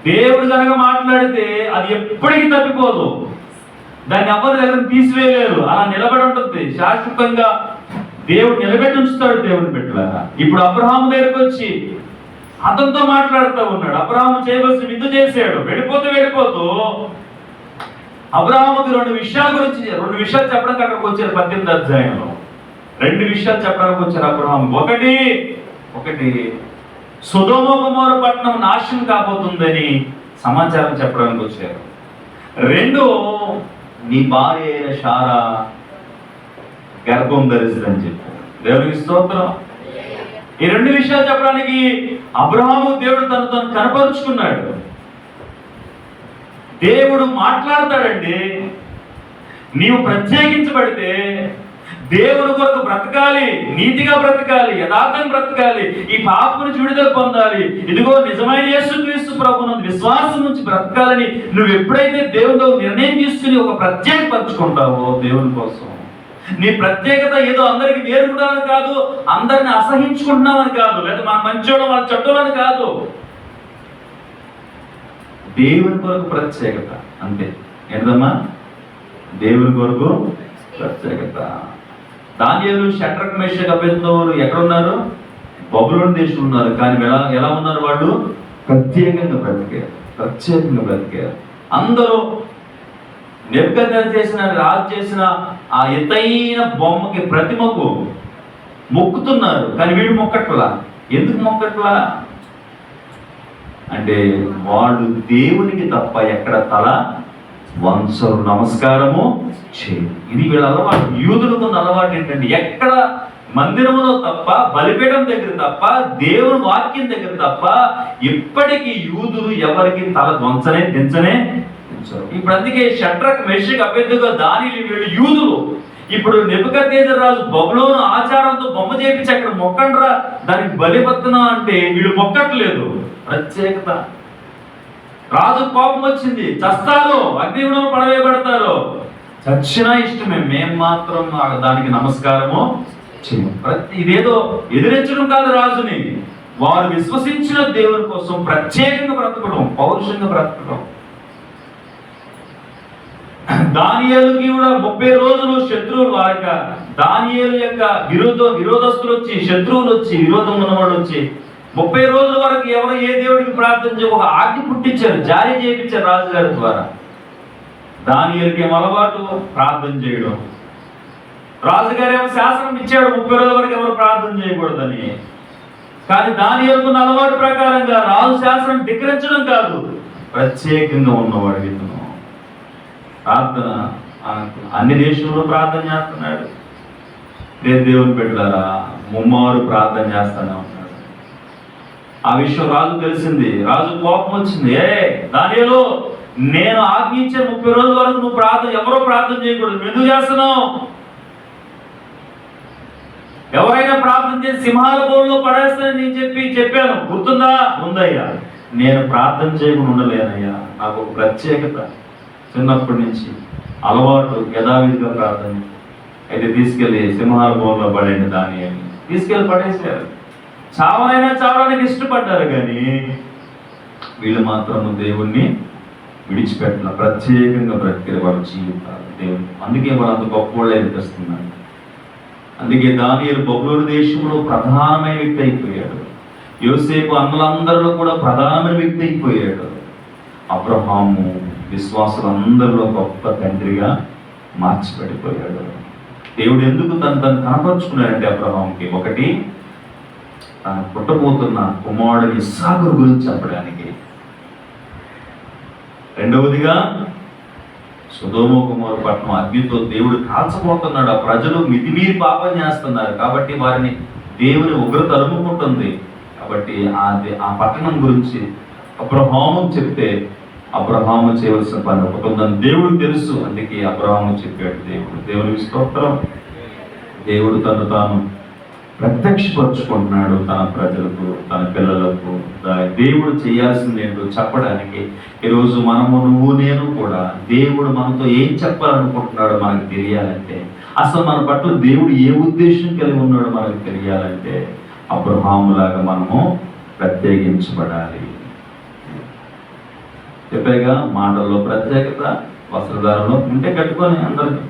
దేవుడు కనుక మాట్లాడితే అది ఎప్పటికీ తప్పిపోదు, దాన్ని ఎవరి దగ్గర తీసివేయలేరు, అలా నిలబడి ఉంటుంది శాశ్వతంగా. దేవుడు నిలబెట్టి ఉంచుతాడు దేవుని బిడ్డలారా. ఇప్పుడు అబ్రహాము దగ్గరకు వచ్చి అతనితో మాట్లాడుతూ ఉన్నాడు. అబ్రహాము చేయవలసిన విందు చేశాడు. వెళ్ళిపోతూ అబ్రహాముకి 2 విషయాలు చెప్పడానికి అక్కడికి వచ్చారు. 18వ అధ్యాయంలో 2 విషయాలు చెప్పడానికి వచ్చారు అబ్రహాము. ఒకటి సొదొమ గొమొర్రా పట్టణం నాశనం కాబోతుందని సమాచారం చెప్పడానికి వచ్చారు. 2 నీ భార్య అయిన శారా గర్భం ధరిస్తుందని చెప్పారు. దేవునికి స్తోత్రం. ఈ 2 విషయాలు చెప్పడానికి అబ్రహాము దేవుడు తను కనపరుచుకున్నాడు. దేవుడు మాట్లాడతాడండి. నీవు ప్రత్యేకించబడితే దేవుని కొరకు బ్రతకాలి, నీతిగా బ్రతకాలి, యథార్థంగా బ్రతకాలి, ఈ పాపం నుంచి విడుదల పొందాలి, ఇదిగో నిజమైన యేసుక్రీస్తు ప్రభువును విశ్వాసం నుంచి బ్రతకాలని నువ్వు ఎప్పుడైతే దేవునితో నిర్ణయం తీసుకుని ఒక ప్రత్యేకపరచుకుంటావో దేవుని కోసం, నీ ప్రత్యేకత ఏదో అందరికి వేరుకుంటామని కాదు, అందరిని అసహించుకుంటున్నామని కాదు, లేదా మన మంచోడు వాళ్ళ చెడ్డోళ్ళని కాదు, దేవుని కొరకు ప్రత్యేకత అంతే. ఏంటమ్మా? దేవుని కొరకు ప్రత్యేకత. దానియేలు, షడ్రక్, మేషక్, అబేద్నెగోలు ఎక్కడున్నారు? బబులోను దేశంలో ఉన్నారు. కానీ ఎలా ఉన్నారు వాళ్ళు? ప్రత్యేకంగా బ్రతికారు. అందరూ నెబుకద్నెజర్ రాజు చేసిన ఆ ఎత్తైన బొమ్మకి, ప్రతిమకు మొక్కుతున్నారు. కానీ వీడు మొక్కట్లా. ఎందుకు మొక్కట్లా అంటే వాడు దేవునికి తప్ప ఎక్కడ తల వంచరు, నమస్కారము చేయరు. ఇది వీళ్ళ అలవాటు. యూదులకు ఉన్న అలవాటు ఏంటంటే ఎక్కడ మందిరంలో తప్ప, బలిపీఠం దగ్గర తప్ప, దేవుని వాక్యం దగ్గర తప్ప ఇప్పటికీ యూదులు ఎవరికి తల దించనే. ఇప్పుడు అందుకే షడ్రక్, మేషక్, అబేద్నెగో, దానియేలు వీళ్ళు యూదులు. ఇప్పుడు నెబుకద్నెజర్ రాజు బబులోను ఆచారంతో బొమ్మ చేపించి అక్కడ మొక్కండ్రా, దానికి బలిపత్తున్నా అంటే వీళ్ళు మొక్కట్లేదు. ప్రత్యేకత. రాజు కోపం వచ్చింది, చస్తారు, అగ్నిగుణంలో పడవేయబడతారు, చచ్చినా ఇష్టమే, మేము మాత్రం దానికి నమస్కారము చేయము. ఇదేదో ఎదిరించడం కాదు రాజుని, వారు విశ్వసించిన దేవుని కోసం ప్రత్యేకంగా బ్రతకడం, పౌరుషంగా బ్రతకడం. దానియేలుకి కూడా 30 రోజులు శత్రువులు, వారిక దానియేలు యొక్క విరోధస్తులు వచ్చి, శత్రువులు వచ్చి, విరోధం ఉన్నవాడు వచ్చి 30 రోజుల వరకు ఎవరు ఏ దేవుడికి ప్రార్థన చేయ ఒక ఆజ్ఞ పుట్టించారు, జారీ చేయించారు రాజుగారి ద్వారా. దానియేలుకి ఏమో అలవాటు ప్రార్థన చేయడం. రాజుగారు ఏమో శాసనం ఇచ్చాడు 30 రోజుల వరకు ఎవరు ప్రార్థన చేయకూడదని. కానీ దానియేలుకున్న అలవాటు ప్రకారంగా రాజు శాసనం ధిక్కరించడం కాదు, ప్రత్యేకంగా ఉన్నవాడు ఇతను. ప్రార్థన అన్ని దేశంలో ప్రార్థన చేస్తున్నాడు. దేవుని బిడ్డలారా, ముమ్మారు ప్రార్థన చేస్తానే ఉన్నాడు. ఆ విషయం రాజు తెలిసింది. రాజు కోపం వచ్చింది. దానియేలు, నేను ఆజ్ఞించే 30 రోజుల వరకు నువ్వు ఎవరో ప్రార్థన చేయకూడదు, ఎందుకు చేస్తున్నావు? ఎవరైనా ప్రార్థన చేసి సింహాల బోన్లో పడేస్తానని నేను చెప్పాను, గుర్తుందా? ఉందయ్యా. నేను ప్రార్థన చేయకుండా ఉండలేనయ్యా, నాకు ఒక ప్రత్యేకత, చిన్నప్పటి నుంచి అలవాటు, యథావిధిగా ప్రార్థన. అయితే తీసుకెళ్ళి సింహాల బోన్లో పడేయండి దానియేలు. తీసుకెళ్ళి పడేసారు. చావడానికి ఇష్టపడ్డారు, కానీ వీళ్ళు మాత్రం దేవుణ్ణి విడిచిపెట్టాల, ప్రత్యేకంగా బ్రతికే వాళ్ళ జీవితాలు దేవుడు. అందుకే వాళ్ళు అంత గొప్పవాళ్ళే అనిపిస్తున్నారు. అందుకే దానియేలు బబులోను దేశంలో ప్రధానమైన వ్యక్తి అయిపోయాడు. యోసేపు అన్నలందరిలో కూడా ప్రధానమైన వ్యక్తి అయిపోయాడు. అబ్రహాము విశ్వాసులందరిలో గొప్ప తండ్రిగా మార్చిపెట్టిపోయాడు. దేవుడు ఎందుకు తను కనపరుచుకున్నాడంటే అబ్రహాంకి, ఒకటి తను పుట్టబోతున్న కుమారుడిని ఇస్సాకు గురించి చెప్పడానికి, రెండవదిగా సొదొమ గొమొర్రా పట్టణం అగ్నితో దేవుడు కాల్చబోతున్నాడు. ఆ ప్రజలు మితిమీరి పాపం చేస్తున్నారు కాబట్టి వారిని దేవుని ఉగ్రత అలుముకుంటుంది. కాబట్టి ఆ పట్టణం గురించి అబ్రహాము చెప్తే అబ్రహాము చేయవలసిన పని ఒకటి ఉందని దేవుడికి తెలుసు. అందుకే అబ్రహాము చెప్పాడు. దేవునికి స్తోత్రం. దేవుడు తను తాను ప్రత్యక్షపరుచుకుంటున్నాడు తన ప్రజలకు, తన పిల్లలకు. దేవుడు చేయాల్సింది ఏంటో చెప్పడానికి ఈరోజు మనము, నువ్వు, నేను కూడా దేవుడు మనతో ఏం చెప్పాలనుకుంటున్నాడో మనకు తెలియాలంటే, అసలు మన పట్ల దేవుడు ఏ ఉద్దేశం కలిగి ఉన్నాడో మనకు తెలియాలంటే అబ్రహాములాగా మనము ప్రత్యేకించబడాలి. చెప్పాగా, మాటల్లో ప్రత్యేకత, వస్త్రధారణలో ఉంటే కట్టుకొని అందరికీ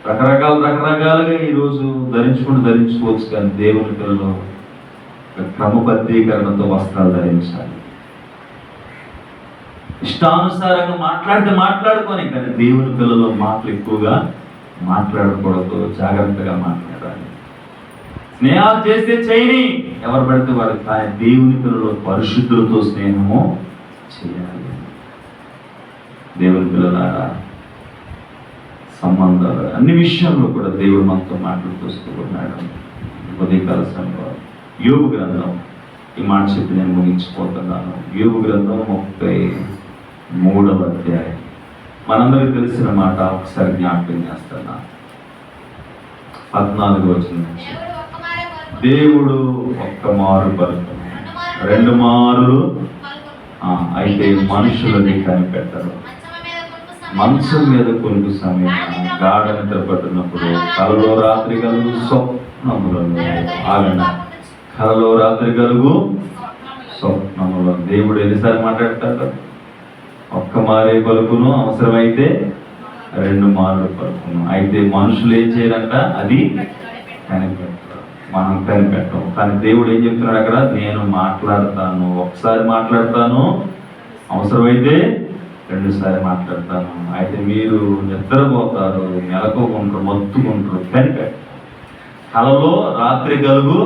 రకరకాలుగా ఈరోజు ధరించుకోవచ్చు. కానీ దేవుని పిల్లలు క్రమబద్ధీకరణతో వస్త్రాలు ధరించాలి. ఇష్టానుసారంగా మాట్లాడుకొని, కానీ దేవుని పిల్లలు మాటలు ఎక్కువగా మాట్లాడకూడదు, జాగ్రత్తగా మాట్లాడాలి. స్నేహాలు చేస్తే చేయని, ఎవరు పడితే వాడు, కానీ దేవుని పిల్లలు పరిశుద్ధులతో స్నేహము చేయాలి. దేవుని పిల్లలారా, సంబంధాలు అన్ని విషయాల్లో కూడా దేవుడు మనతో మాట్లాడుతూ ఉన్నాడు. ఉదయకాల సమయంలో యోబు గ్రంథం, ఈ మాట చెప్పి నేను ముగించిపోతున్నాను. యోబు గ్రంథం 33వ అధ్యాయం. మనందరికీ తెలిసిన మాట ఒకసారి జ్ఞాపకం చేస్తున్నా. 14వ వచనం, దేవుడు ఒక్క మారు పలుకును, 2 మారులు అయితే మనుషులని కనిపెట్టరు. మంచం మీద కొనుకు సమయం గాఢ నిద్ర పట్టినప్పుడు కలలో రాత్రి కలుగు స్వప్నములను కలలో రాత్రి కలుగు స్వప్నములను. దేవుడు ఎన్నిసార్లు మాట్లాడతాడు? ఒక్క మారే పలుకును, అవసరమైతే 2 మార్లు పలుకును. అయితే మనుషులు ఏం చేయరంట? అది కనిపెట్టరు, మనం కనిపెట్టం. కానీ దేవుడు ఏం చెప్తున్నాడు అక్కడ? నేను మాట్లాడతాను, ఒకసారి మాట్లాడతాను, అవసరమైతే 2 సార్లు మాట్లాడతాను. అయితే మీరు నిద్రపోతారు, మెలకుకుంటారు, మొత్తుకుంటారు, కనిపెట్టారు. కలలో రాత్రి కలుగు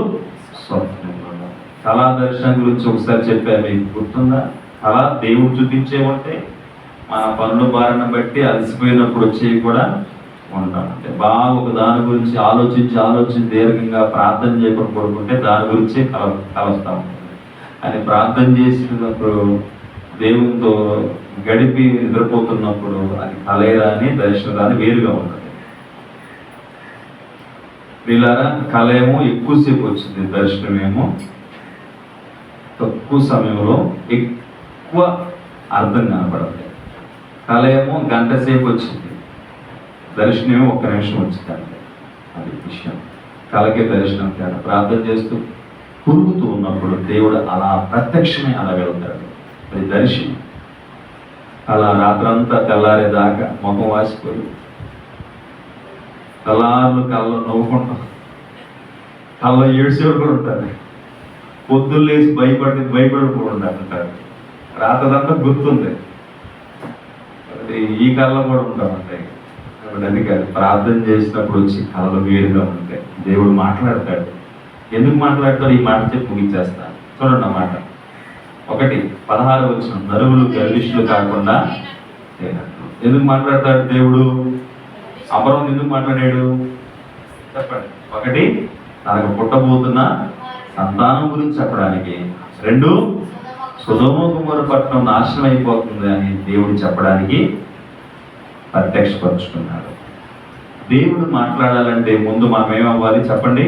స్వప్నంలో. కళా దర్శనం గురించి ఒకసారి చెప్పాను, మీకు గుర్తుందా? కళ దేవుడు చూపించేవంటే మన పనుల బారిన బట్టి అలసిపోయినప్పుడు వచ్చేవి కూడా ఉంటాం. అంటే బాగా ఒక దాని గురించి ఆలోచించి దీర్ఘంగా ప్రార్థన చేయకుండా పడుకుంటే దాని గురించి కలుస్తా ఉంటుంది. అని ప్రార్థన చేసినప్పుడు దేవునితో గడిపి నిద్రపోతున్నప్పుడు అది కలయిరా అని దర్శనం కానీ వేరుగా ఉంటుంది. వీళ్ళారా, కళ ఏమో ఎక్కువసేపు వచ్చింది, దర్శనమేమో తక్కువ సమయంలో ఎక్కువ అర్థం కనపడదు. కళ ఏమో గంట సేపు వచ్చింది, దర్శనమేమో 1 నిమిషం వచ్చింది. అంటే అది విషయం. కళకి దర్శనం తేడా. ప్రార్థన చేస్తూ కురుగుతూ ఉన్నప్పుడు దేవుడు అలా ప్రత్యక్షమే అలా వెళ్తాడు. అది దర్శనం. అలా రాత్రంతా తెల్లారేదాకా ముఖం వాసిపోయి కళ్ళలో నవ్వుకుంటాం, కళ్ళ ఏడ్చేవాడు కూడా ఉంటారు. పొద్దున్న లేచి భయపడిపోయి అంటారు. రాత్రంతా గుర్తుంది. ఈ కళ్ళ కూడా ఉంటాం ఉంటాయి. అది కాదు, ప్రార్థన చేసినప్పుడు వచ్చి కళ్ళలో వేరుగా ఉంటాయి. దేవుడు మాట్లాడతాడు. ఎందుకు మాట్లాడతాడు? ఈ మాట చెప్పి ముగించేస్తాను. చూడండి అన్నమాట. 1:16 వచనం, నరువులు గర్విష్ఠులు కాకుండా ఎందుకు మాట్లాడతాడు దేవుడు? అబ్రహాం ఎందుకు మాట్లాడాడు చెప్పండి. 1, తనకు పుట్టబోతున్న సంతానం గురించి చెప్పడానికి. 2, సొదొమ గొమొర్రా పట్టణం నాశనం అయిపోతుంది అని దేవుడు చెప్పడానికి ప్రత్యక్షపరుచుకున్నాడు. దేవుడు మాట్లాడాలంటే ముందు మనం ఏమవ్వాలి చెప్పండి?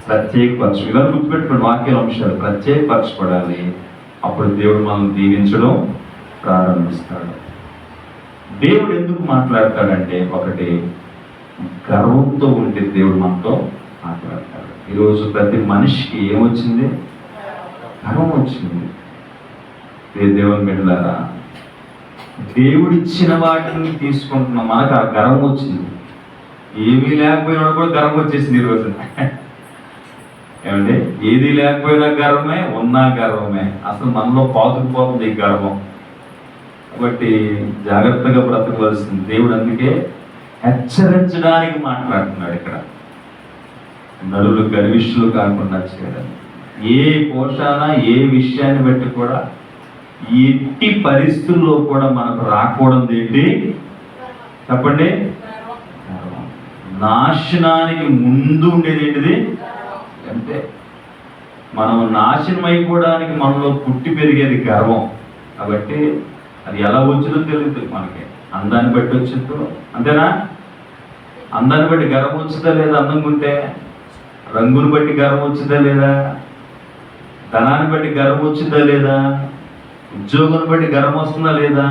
ప్రత్యేకపరచు. ఇలా గుర్తుపెట్టుకోండి, వాక్యాల అంశాలు ప్రత్యేకపరచబడాలి. అప్పుడు దేవుడు మనల్ని దీవించడం ప్రారంభిస్తాడు. దేవుడు ఎందుకు మాట్లాడతాడంటే, 1, గర్వంతో ఉంటే దేవుడు మనతో మాట్లాడతాడు. ఈరోజు ప్రతి మనిషికి ఏమొచ్చింది? గర్వం వచ్చింది. దేవుని బిడ్డలారా, దేవుడిచ్చిన వాటిని తీసుకుంటున్నాం, మనకు ఆ గర్వం వచ్చింది. ఏమీ లేకపోయినా కూడా గర్వం వచ్చేసింది ఈరోజు. ఏమండి, ఏది లేకపోయినా గర్వమే, ఉన్నా గర్వమే. అసలు మనలో పాతుకుపోతుంది ఈ గర్వం. కాబట్టి జాగ్రత్తగా బ్రతకవలసింది. దేవుడు అందుకే హెచ్చరించడానికి మాట్లాడుతున్నాడు ఇక్కడ. నరులు గర్విష్ఠులు కాకుండా చేయడం. ఏ పోషణ, ఏ విషయాన్ని బట్టి కూడా ఎట్టి పరిస్థితుల్లో కూడా మనకు రాకూడదు ఏంటి చెప్పండి? నాశనానికి ముందు ఉండేది ఏంటిది అంటే మనం నాశనం అయిపోవడానికి మనలో పుట్టి పెరిగేది గర్వం. కాబట్టి అది ఎలా వచ్చిందో తెలియదు మనకి. అందాన్ని బట్టి వచ్చిందో అంతేనా? అందాన్ని బట్టి గర్వం వచ్చిందా లేదా? అందంగా ఉంటే రంగుని బట్టి గర్వం వచ్చిందా లేదా? ధనాన్ని బట్టి గర్వం వచ్చిందా లేదా? ఉద్యోగం బట్టి గర్వం వస్తుందా లేదా?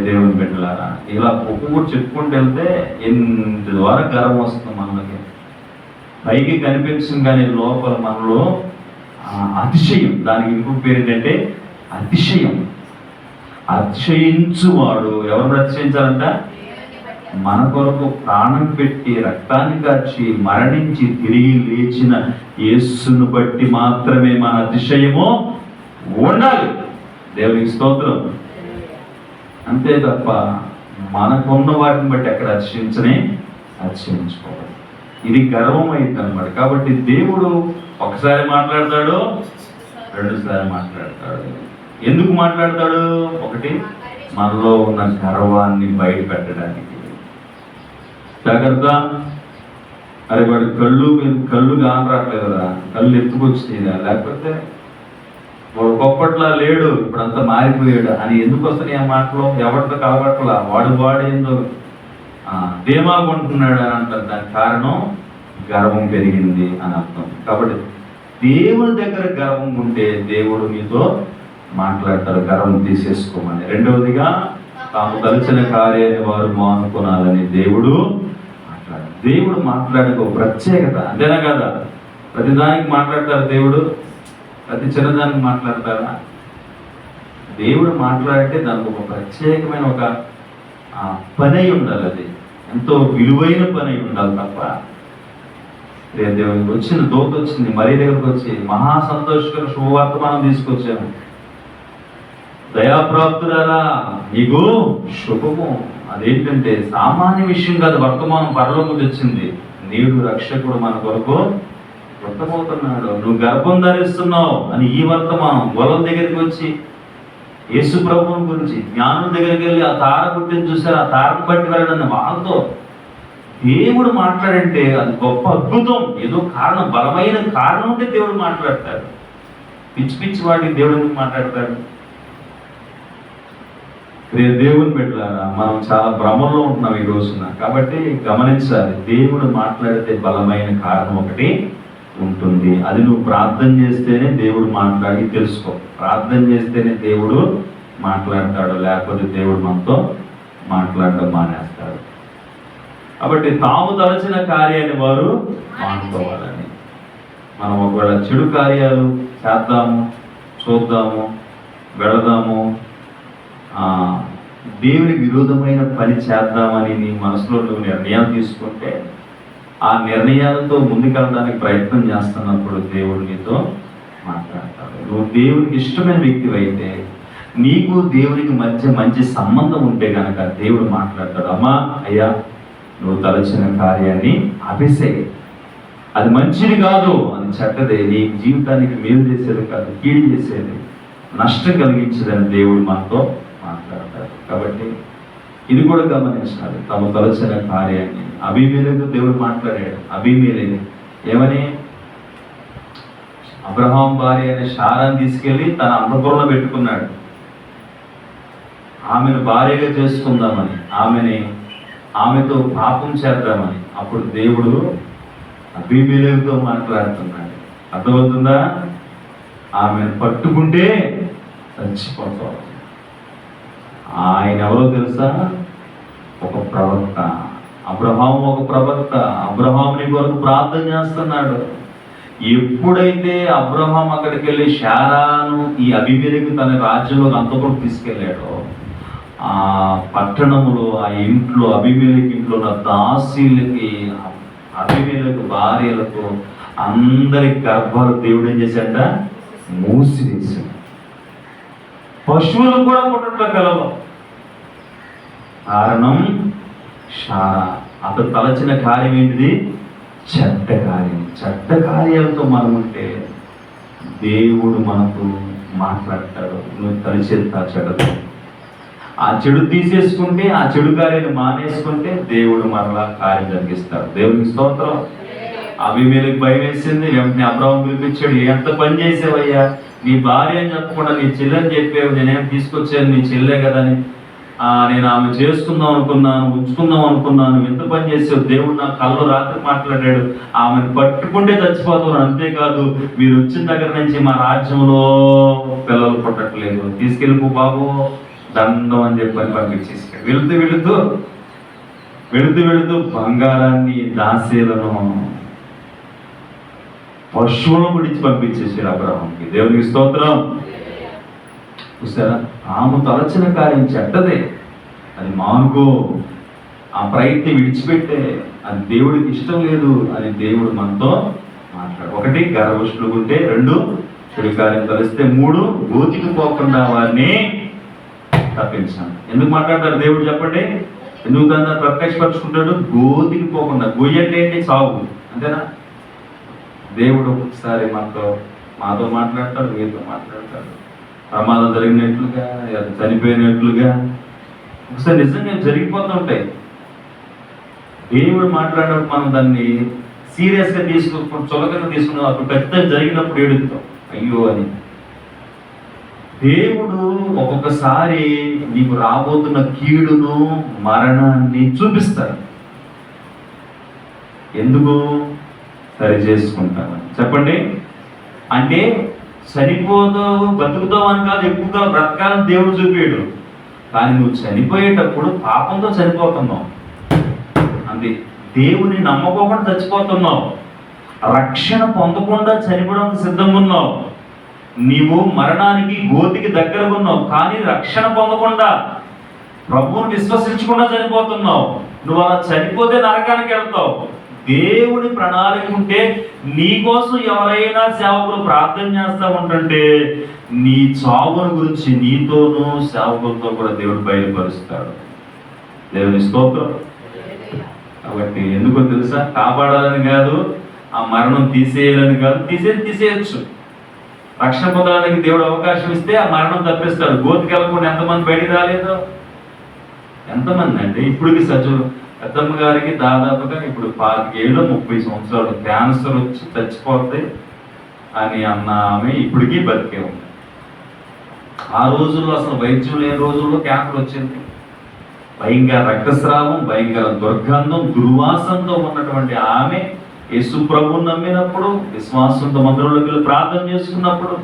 దేవుని బిడ్డలారా, ఇలా ఒక్కొక్కటి చెప్పుకుంటూ వెళ్తే ఎంత ద్వారా గర్వం వస్తుంది మనకి. పైకి కనిపించింది కానీ లోపల మనలో అతిశయం. దానికి ఇంకొక పేరు ఏంటంటే అతిశయం. అతిశయించువాడు ఎవరు అతిశయించాలంట? మన కొరకు ప్రాణం పెట్టి రక్తాన్ని కాచి మరణించి తిరిగి లేచిన యేసును బట్టి మాత్రమే మన అతిశయము ఉండాలి. దేవునికి స్తోత్రం. అంతే తప్ప మనకున్న వాటిని బట్టి ఎక్కడ అతిశయించుకోవాలి. ఇది గర్వం అయింది అనమాట. కాబట్టి దేవుడు ఒకసారి మాట్లాడతాడు, రెండుసారి మాట్లాడతాడు. ఎందుకు మాట్లాడతాడు? ఒకటి, మనలో ఉన్న గర్వాన్ని బయట పెట్టడానికి. జాగ్రత్త. అరే వాడు కళ్ళు కానరాట్లేదు కదా, కళ్ళు ఎత్తుకొచ్చినాయిదా, లేకపోతే వాడు గొప్పట్లా లేడు, ఇప్పుడంతా మారిపోయాడు అని ఎందుకు వస్తున్నాయి ఆ మాటలో? ఎవరితో కలవట్లా, వాడేందో ధీమాకుంటున్నాడు అని అంటారు. దానికి కారణం గర్వం పెరిగింది అని అర్థం. కాబట్టి దేవుని దగ్గర గర్వం ఉంటే దేవుడు మీతో మాట్లాడతారు, గర్వం తీసేసుకోమని. రెండవదిగా, తాము తలచిన కార్యాన్ని వారు మానుకోనాలని దేవుడు మాట్లాడారు. దేవుడు మాట్లాడే ఒక ప్రత్యేకత. అంతేనా కదా? ప్రతిదానికి మాట్లాడతారు దేవుడు, ప్రతి చిన్నదానికి మాట్లాడతారా? దేవుడు మాట్లాడితే దానికి ఒక ప్రత్యేకమైన ఒక పని అయి ఉండాలి. అది ఎంతో విలువైన పని అయి ఉండాలి తప్ప దేవునికి వచ్చిన దూత వచ్చింది మరి దగ్గరకు వచ్చి మహా సంతోషకర శుభవర్తమానం తీసుకొచ్చాము, దయాప్రాప్తురాలా నీకు శుభము. అదేంటంటే సామాన్య విషయం కాదు, వర్తమానం పరలోకం తెచ్చింది. నేడు రక్షకుడు మన కొరకు వృత్తమవుతున్నాడు, నువ్వు గర్భం ధరిస్తున్నావు అని ఈ వర్తమానం. గొల్ల దగ్గరికి వచ్చి యేసు ప్రభువుని గురించి, జ్ఞానం దగ్గరికి వెళ్ళి ఆ తార పుట్టిని చూసారు, ఆ తారను బట్టి వెళ్ళడం వాళ్ళతో దేవుడు మాట్లాడంటే అది గొప్ప అద్భుతం. ఏదో కారణం, బలమైన కారణం ఉంటే దేవుడు మాట్లాడతాడు. పిచ్చి పిచ్చి వాడికి దేవుడు ఎందుకు మాట్లాడతాడు? దేవుని బిడ్డలారా, మనం చాలా భ్రమంలో ఉంటున్నాం ఈ రోజున. కాబట్టి గమనించాలి, దేవుడు మాట్లాడితే బలమైన కారణం ఒకటి ఉంటుంది. అది నువ్వు ప్రార్థన చేస్తేనే దేవుడు మాట్లాడి తెలుసుకో. ప్రార్థన చేస్తేనే దేవుడు మాట్లాడతాడు, లేకపోతే దేవుడు మనతో మాట్లాడడం మానేస్తాడు. కాబట్టి తాము తలచిన కార్యాన్ని వారు మానుకోవాలని. మనం ఒకవేళ చెడు కార్యాలు చేద్దాము, చూద్దాము, వెళదాము, దేవునికి విరోధమైన పని చేద్దామని నీ మనసులో నువ్వు నిర్ణయాలు తీసుకుంటే, ఆ నిర్ణయాలతో ముందుకెళ్ళడానికి ప్రయత్నం చేస్తున్నప్పుడు దేవుడు నీతో మాట్లాడతాడు. నువ్వు దేవునికి ఇష్టమైన వ్యక్తివి అయితే, నీకు దేవునికి మధ్య మంచి సంబంధం ఉంటే కనుక దేవుడు మాట్లాడతాడు. అమ్మా, అయ్యా, నువ్వు తలచిన కార్యాన్ని ఆపేసేయి, అది మంచిది కాదు, అది చెడ్డదే, నీ జీవితానికి మేలు చేసేది కాదు, కీడు చేసేది, నష్టం కలిగించేదని దేవుడు మనతో మాట్లాడతాడు. కాబట్టి ఇది కూడా గమనించాలి. తమ తలచిన కార్యాన్ని అబీమెలెకు దేవుడు మాట్లాడాడు. అబీమెలెకు ఏమని? అబ్రహాం భార్య అనే శారాన్ని తీసుకెళ్ళి తన అంతఃపురంలో పెట్టుకున్నాడు. ఆమెను భార్యగా చేసుకుందామని, ఆమెతో పాపం చేద్దామని. అప్పుడు దేవుడు అబీమెలెకుతో మాట్లాడుతున్నాడు. అర్థమవుతుందా? ఆమెను పట్టుకుంటే చచ్చిపోతావు. ఆయన ఎవరో తెలుసా? ఒక ప్రవక్త. అబ్రహాం ఒక ప్రవక్త. అబ్రహాం నీ కొరకు ప్రార్థన చేస్తున్నాడు. ఎప్పుడైతే అబ్రహాం అక్కడికి వెళ్ళి శారాను ఈ అబీమెలెకు తన రాజ్యంలో అంతవరకు తీసుకెళ్ళాడో, ఆ పట్టణంలో, ఆ ఇంట్లో, అబీమెలెకు ఇంట్లో ఉన్న దాసీలకి, అబీమెలెకు భార్యలకు అందరి గర్భాలు దేవుడు ఏం చేశాడ? మూసివేశాడు. పశువులు కూడా పుట్టట్ల కలవు. కారణం శారా. అతను తలచిన కార్యం ఏంటిది? చెడ్డ కార్యం. చెడ్డ కార్యాలతో మనం ఉంటే దేవుడు మనకు మాట్లాడతాడు. నువ్వు తలిచేది ఆ చెడ్డతో. ఆ చెడు తీసేసుకుంటే, ఆ చెడు కార్యాన్ని మానేసుకుంటే దేవుడు మరలా కార్యం జరిగిస్తాడు. దేవునికి స్తోత్రం. అబీమెలెకు భయం వేసింది. వెంటనే అబ్రాహాము పిలిపించాడు. ఎంత పని చేసావయ్యా, నీ భార్య అని చెప్పకుండా నీ చెల్లెని చెప్పావు, నేనేం తీసుకొచ్చాను, నీ చెల్లె కదా అని. నేను ఆమె చేసుకుందాం అనుకున్నాను, ఉంచుకుందాం అనుకున్నాను, ఎంత పని చేసావు. దేవుడు నా కల్లో రాత్రి మాట్లాడాడు, ఆమెను పట్టుకుంటే చచ్చిపోతాను. అంతేకాదు, మీరు వచ్చిన దగ్గర నుంచి మా రాజ్యంలో పిల్లలు పుట్టట్లేదు, తీసుకెళ్ళిపో బాబు, దండం అని చెప్పని పంపించేసాడు. వెళుతూ బంగారాన్ని, దాసీలను, పశువులను గురించి పంపించేసాడు అబ్రాహాముకి. దేవునికి స్తోత్రం. చూసారా, ఆమె తలచిన కార్యం చెడ్డదే, అది మానుకో. ఆ ప్రయత్నం విడిచిపెట్టే, అది దేవుడికి ఇష్టం లేదు అని దేవుడు మనతో మాట్లాడు. 1 గర్వశులు ఉంటే, 2 చెడు కార్యం తలిస్తే, 3 గోతికి పోకుండా వారిని తప్పించాను. ఎందుకు మాట్లాడతారు దేవుడు చెప్పండి? ఎందుకన్నా ప్రత్యక్షపరుచుకుంటాడు? గోతికి పోకుండా. గొయ్యి అంటే ఏంటి? సాగు, అంతేనా? దేవుడు ఒకసారి మాతో మాట్లాడతాడు, మీతో మాట్లాడతాడు. ప్రమాదం జరిగినట్లుగా, చనిపోయినట్లుగా ఒకసారి నిజంగా జరిగిపోతుంటాయి. దేవుడు మాట్లాడినప్పుడు మనం దాన్ని సీరియస్గా చులకన తీసుకున్నాం. అప్పుడు ఖచ్చితంగా జరిగినప్పుడు ఏడుస్తాం అయ్యో అని. దేవుడు ఒక్కొక్కసారి నీకు రాబోతున్న కీడును, మరణాన్ని చూపిస్తాడు. ఎందుకు? సరి చేసుకుంటాను. చెప్పండి. అంటే చనిపోతావు, బతుకుతావు అని కాదు, ఎక్కువగా బ్రతకాలని దేవుడు చూపాడు. కానీ నువ్వు చనిపోయేటప్పుడు పాపంతో చనిపోతున్నావు. అంతే. దేవుని నమ్మకోకుండా చచ్చిపోతున్నావు. రక్షణ పొందకుండా చనిపోవడానికి సిద్ధంగా ఉన్నావు. నీవు మరణానికి, గోతికి దగ్గరగా ఉన్నావు. కానీ రక్షణ పొందకుండా, ప్రభువుని విశ్వసించకుండా చనిపోతున్నావు. నువ్వు అలా చనిపోతే నరకానికి వెళ్తావు. దేవుని ప్రణాళిక ఉంటే, నీ కోసం ఎవరైనా సేవకులు ప్రార్థన చేస్తా ఉంటుంటే, నీ చావుల గురించి నీతోనూ సేవకులతో కూడా దేవుడు బయలుపరుస్తాడు. దేవుని స్తోత్రం. కాబట్టి ఎందుకో తెలుసా? కాపాడాలని కాదు, ఆ మరణం తీసేయాలని కాదు. తీసేయచ్చు. రక్షణ పొందడానికి దేవుడు అవకాశం ఇస్తే ఆ మరణం తప్పిస్తాడు. గోతికి వెళ్ళకుండా ఎంతమంది బయటికి రాలేదో? ఎంతమంది అండి? ఇప్పటికి సజీవులు. పెద్దమ్మ గారికి దాదాపుగా ఇప్పుడు 25-30 సంవత్సరాలు క్యాన్సర్ వచ్చి చచ్చిపోతే అని అన్న ఆమె ఇప్పటికీ బతికే ఉంది. ఆ రోజుల్లో అసలు వైద్యం లేని రోజుల్లో క్యాన్సర్ వచ్చింది. భయంకర రక్తస్రావం, భయంకర దుర్గంధం, దుర్వాసనతో ఉన్నటువంటి ఆమె యేసు ప్రభువుని నమ్మినప్పుడు, విశ్వాసంతో మందిరంలోకి వెళ్ళి ప్రార్థన చేసుకున్నప్పుడు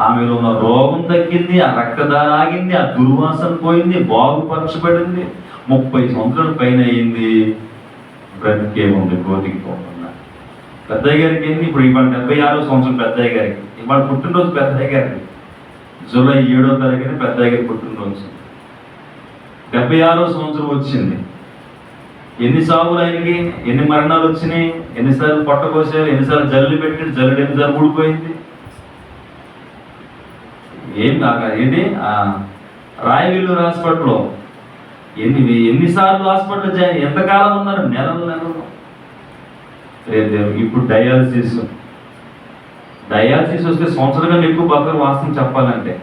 ఆమెలో ఉన్న రోగం తగ్గింది, ఆ రక్తధార ఆగింది, ఆ దుర్వాసన పోయింది, బాగుపరచబడింది. 30 సంవత్సరాల పైన అయింది, బ్రతికే ఉంది గోతికి పోకుండా. పెద్దయ్య గారికి ఏంది ఇప్పుడు ఇవాళ 76వ సంవత్సరం. పెద్దయ్య గారికి ఇవాళ పుట్టినరోజు. పెద్దయ్య గారికి జూలై 7వ తారీఖున పెద్దయ్య గారి పుట్టినరోజు. 76వ సంవత్సరం వచ్చింది. ఎన్ని సాగులు ఆయనకి, ఎన్ని మరణాలు వచ్చినాయి, ఎన్నిసార్లు పొట్టకోసారు, ఎన్నిసార్లు జల్లు పెట్టాడు, జల్లుడు ఎన్నిసార్లు ఊడిపోయింది. ఏం కాక ఏంటి రాయవీల్లూరు హాస్పిటల్లో ఎన్నిసార్లు హాస్పిటల్ జాయిన్, ఎంతకాలం ఉన్నారు? నెలలు. ఇప్పుడు డయాలసిస్ వస్తే సంవత్సరంగా ఎక్కువ బతుకు వాస్తవం చెప్పాలంటే.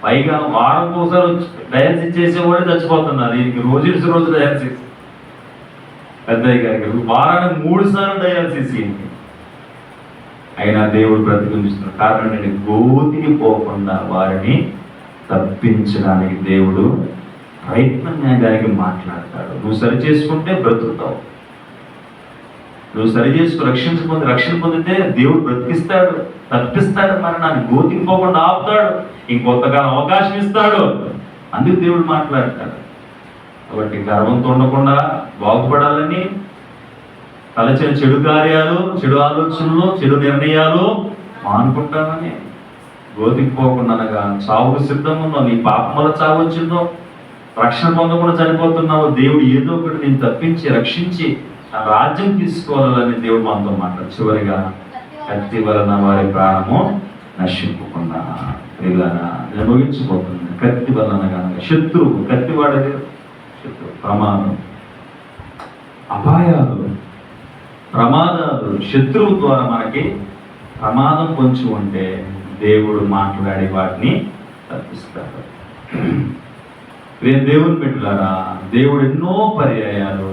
పైగా వారంకి ఒకసారి వచ్చి డయాలసిస్ చేసేవాడే చచ్చిపోతున్నారు. దీనికి రోజు డయాలసిస్. పెద్దయ్య గారికి వారానికి 3 సార్లు డయాలసిస్. అయినా దేవుడు బ్రతికించుతున్నాడు. కారణం నేను గోతికి పోకుండా వారిని తప్పించడానికి దేవుడు ప్రయత్నం దానికి మాట్లాడతాడు. నువ్వు సరి చేసుకుంటే బ్రతుకుతావు. నువ్వు సరి చేసుకు రక్షణ పొందితే దేవుడు బ్రతికిస్తాడు, తప్పిస్తాడు, మరణాన్ని గోతికి పోకుండా ఆపుతాడు, ఇంకొంతకాలం అవకాశం ఇస్తాడు. అందుకు దేవుడు మాట్లాడతాడు. కాబట్టి గర్వంతో ఉండకుండా బాగుపడాలని, తలచిన చెడు కార్యాలు, చెడు ఆలోచనలు, చెడు నిర్ణయాలు మానుకుంటామని, గోతికి పోకుండా అనగా చావుకు సిద్ధంగా ఉన్నావు. నీ పాపం వల్ల చావు వచ్చిందో, రక్షణ పొందకుండా చనిపోతున్నావు. దేవుడు ఏదో ఒకటి నేను తప్పించి రక్షించి ఆ రాజ్యం తీసుకోవాలని దేవుడు మనతో మాట్లాడు. చివరిగా కత్తి వలన వారి ప్రాణము నశింపకుండా. ఇలా నేను ముగించిపోతుంది. కత్తి వలన కనుక శత్రువు, కత్తి వాడేది శత్రువు, ప్రమాదం, అపాయాలు, ప్రమాదాలు, శత్రువు ద్వారా మనకి ప్రమాదం కొంచెం ఉంటే దేవుడు మాట్లాడి వాటిని తప్పిస్తాడు. దేవుని బిడ్డలారా, దేవుడు ఎన్నో పర్యాయాలు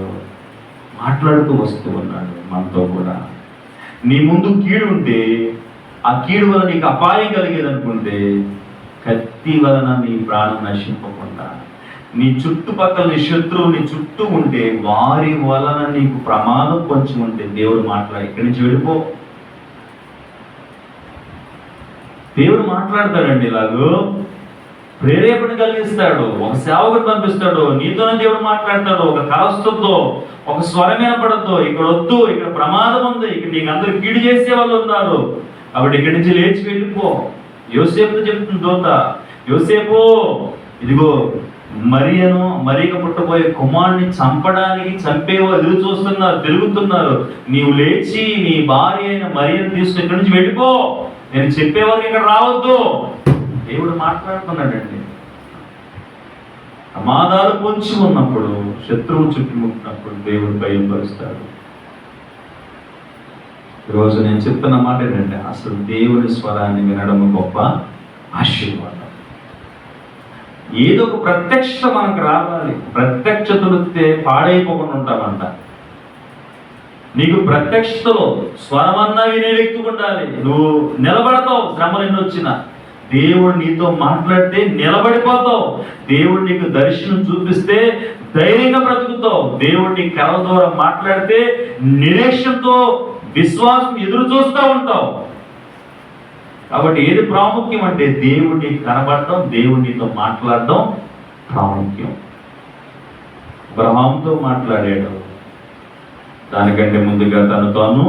మాట్లాడుతూ వస్తూ ఉన్నాడు మనతో కూడా. నీ ముందు కీడు ఉంటే ఆ కీడు వల్ల నీకు అపాయం కలిగేదనుకుంటే కత్తి వలన నీ ప్రాణం నశింపకుండా, నీ చుట్టుపక్కల నీ శత్రువు నీ చుట్టూ ఉంటే వారి వలన నీకు ప్రమాదం కొంచెం ఉంటే దేవుడు మాట్లాడి ఇక్కడి నుంచి వెళ్ళిపో. దేవుడు మాట్లాడతాడండి. ఇలాగూ ప్రేరేపణ కలిగిస్తాడు. ఒక సేవకుడు పంపిస్తాడు, నీతోనే దేవుడు మాట్లాడతాడు. ఒక కరస్తుతో ఒక స్వరం వినపడద్దు, ఇక్కడ వద్దు, ఇక్కడ ప్రమాదం ఉంది, ఇక్కడ నీకు అందరూ కీడు చేసే వాళ్ళు ఉన్నారు, కాబట్టి ఇక్కడి నుంచి లేచి వెళ్ళిపో. యోసేపుతో చెప్తుంది దూత, యోసేపు ఇదిగో మరియకు పుట్టబోయే కుమారుని చంపడానికి చంపేవో ఎదురు చూస్తున్నారు, తిరుగుతున్నారు. నీవు లేచి నీ భార్య అయిన మరియను తీసుకుని ఇక్కడి నుంచి వెళ్ళిపో, నేను చెప్పేవారికి ఇక్కడ రావద్దు. దేవుడు మాట్లాడుతున్నాడండి. ప్రమాదాలు పొంచి ఉన్నప్పుడు, శత్రువు చుట్టుముట్టినప్పుడు దేవుడు భయపరుస్తాడు. ఈరోజు నేను చెప్తున్న మాట ఏంటంటే, అసలు దేవుని స్వరాన్ని వినడం గొప్ప ఆశీర్వాదం. ఏదో ఒక ప్రత్యక్షత మనకు రావాలి. ప్రత్యక్షత వస్తే పాడైపోకుండా ఉంటామంట. నీకు ప్రత్యక్షతలో స్వరమన్నా వినే వ్యక్తి ఉండాలి. నువ్వు నిలబడతావు, శ్రమలు ఎన్ని వచ్చినా. దేవుడు నీతో మాట్లాడితే నిలబడిపోతావు. దేవుడు నీకు దర్శనం చూపిస్తే ధైర్యంగా బ్రతుకుతావు. దేవుడు నీ కళ ద్వారా మాట్లాడితే నిరీక్షణతో విశ్వాసం ఎదురు చూస్తూ ఉంటావు. కాబట్టి ఏది ప్రాముఖ్యం అంటే దేవుడు నీకు కనబడటం, దేవుడు నీతో మాట్లాడటం ప్రాముఖ్యం. అబ్రహాముతో మాట్లాడాడు. దానికంటే ముందుగా తాను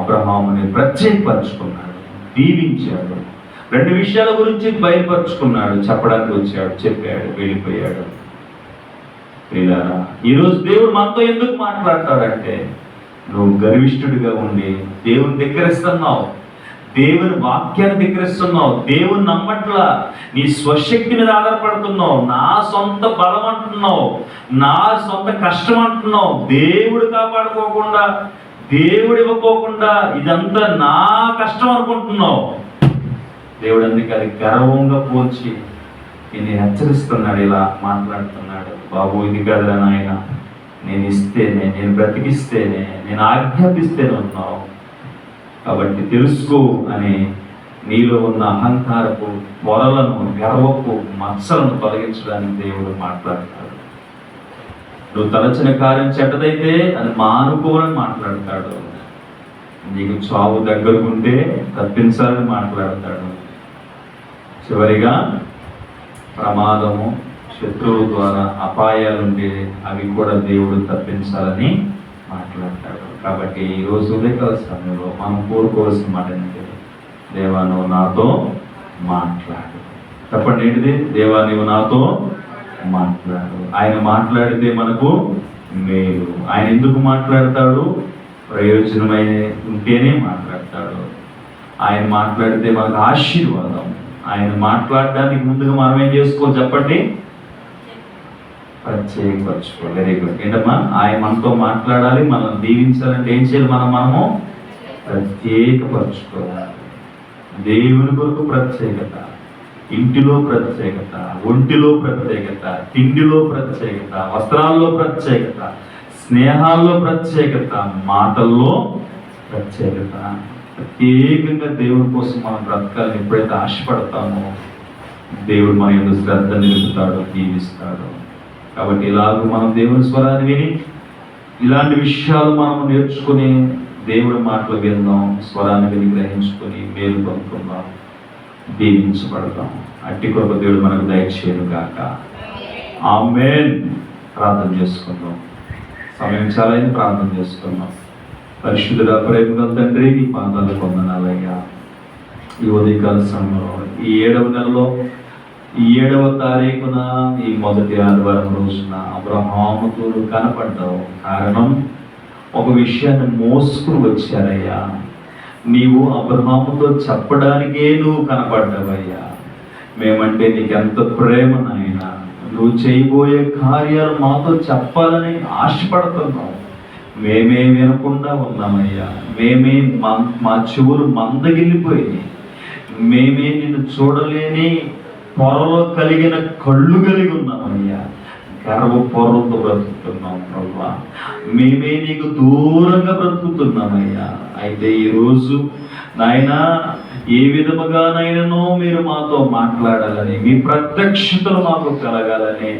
అబ్రహాముని ప్రత్యేకపరుచుకున్నాడు, దీవించాడు. 2 విషయాల గురించి బయలుపరుచుకున్నాడు, చెప్పడానికి వచ్చాడు, చెప్పాడు, వెళ్ళిపోయాడు. ప్రియులారా, ఈరోజు దేవుడు మనతో ఎందుకు మాట్లాడతాడంటే, నువ్వు గర్విష్ఠుడిగా ఉండి దేవుని దగ్గరిస్తున్నావు, దేవుని వాక్యాన్ని దగ్గరిస్తున్నావు, దేవుని నమ్మట్లా, నీ స్వశక్తి మీద ఆధారపడుతున్నావు, నా సొంత బలం అంటున్నావు, నా సొంత కష్టం అంటున్నావు. దేవుడు కాపాడుకోకుండా, దేవుడు ఇవ్వకోకుండా ఇదంతా నా కష్టం అనుకుంటున్నావు. దేవుడు అందుకే అది గర్వంగా పోల్చి నేను హెచ్చరిస్తున్నాడు, ఇలా మాట్లాడుతున్నాడు. బాబు, ఇది కదరా నాయన, నేను ఇస్తేనే, నేను బ్రతికిస్తేనే, నేను ఆజ్ఞాపిస్తేనే ఉన్నావు, కాబట్టి తెలుసుకో అని నీలో ఉన్న అహంకారపు పొరలను, గర్వపు మత్సలను తొలగించడానికి దేవుడు మాట్లాడతాడు. నువ్వు తలచిన కార్యం చెడ్డదైతే అది మానుకోవాలని మాట్లాడతాడు. నీకు చావు దగ్గరకుంటే తప్పించాలని మాట్లాడతాడు. చివరిగా ప్రమాదము, శత్రువు ద్వారా అపాయాలుంటే అవి కూడా దేవుడు తప్పించాలని మాట్లాడతాడు. కాబట్టి ఈరోజు ఉదయకాల సమయంలో మనం కోరుకోవాల్సిన మాట ఏంటంటే, దేవా నువ్వు నాతో మాట్లాడు. చెప్పండి ఏంటిది? దేవా నువ్వు నాతో మాట్లాడు. ఆయన మాట్లాడితే మనకు మేలు. ఆయన ఎందుకు మాట్లాడతాడు? ప్రయోజనమైన ఉంటేనే మాట్లాడతాడు. ఆయన మాట్లాడితే మనకు ఆశీర్వాదం. ఆయన మాట్లాడడానికి ముందుగా మనం ఏం చేసుకోవాలి చెప్పండి? ప్రత్యేకపరచుకో. Very good. ఏంటమ్మా? ఆయన మనతో మాట్లాడాలి, మనం దీవించాలంటే ఏం చేయాలి? మనము ప్రత్యేకపరచుకోవాలి. దేవుని కొరకు ప్రత్యేకత, ఇంటిలో ప్రత్యేకత, ఒంటిలో ప్రత్యేకత, తిండిలో ప్రత్యేకత, వస్త్రాల్లో ప్రత్యేకత, స్నేహాల్లో ప్రత్యేకత, మాటల్లో ప్రత్యేకత. ప్రత్యేకంగా దేవుని కోసం మనం బ్రతకాలని ఎప్పుడైతే ఆశపడతామో దేవుడు మన యొక్క శ్రద్ధ నిలుపుతాడు, దీవిస్తాడు. కాబట్టి ఇలాగ మనం దేవుని స్వరాన్ని విని ఇలాంటి విషయాలు మనం నేర్చుకుని దేవుడి మాటలు విందాం, స్వరాన్ని విని గ్రహించుకొని మేలు పొందుకుందాం, దీవించబడతాం. అట్టి కృప దేవుడు మనకు దయచేయను గాక. ఆమేన్. ప్రార్థన చేసుకుందాం. సమయం చాలా అయింది, ప్రార్థన చేసుకుందాం. పరిశుద్ధుడా, ప్రేమగల తండ్రి, నీ పాదాలు వందనాలయ్యా. ఈ ఉదయకాల సమయంలో ఈ 7వ నెలలో ఈ 7వ తారీఖున ఈ మొదటి ఆదివారం రోజున అబ్రహాముతో కనపడ్డావు. కారణం, ఒక విషయాన్ని మోసుకుని వచ్చారయ్యా. నీవు అబ్రహాముతో చెప్పడానికే నువ్వు కనపడ్డావయ్యా. మేమంటే నీకెంత ప్రేమ నాయనా. నువ్వు చేయబోయే కార్యాలు మాతో చెప్పాలని ఆశపడుతున్నావు. మేమే వినకుండా ఉన్నామయ్యా. మేమే మా చెవులు మందగిల్లిపోయి, మేమే నిన్ను చూడలేని పొరలో కలిగిన కళ్ళు కలిగి ఉన్నామయ్యా. గర్వ పొరలతో బ్రతుకుతున్నాం ప్రభా. మేమే నీకు దూరంగా బ్రతుకుతున్నామయ్యా. అయితే ఈరోజు నాయనా ఏ విధముగానైనానో మీరు మాతో మాట్లాడాలని, మీ ప్రత్యక్షతలు మాకు కలగాలని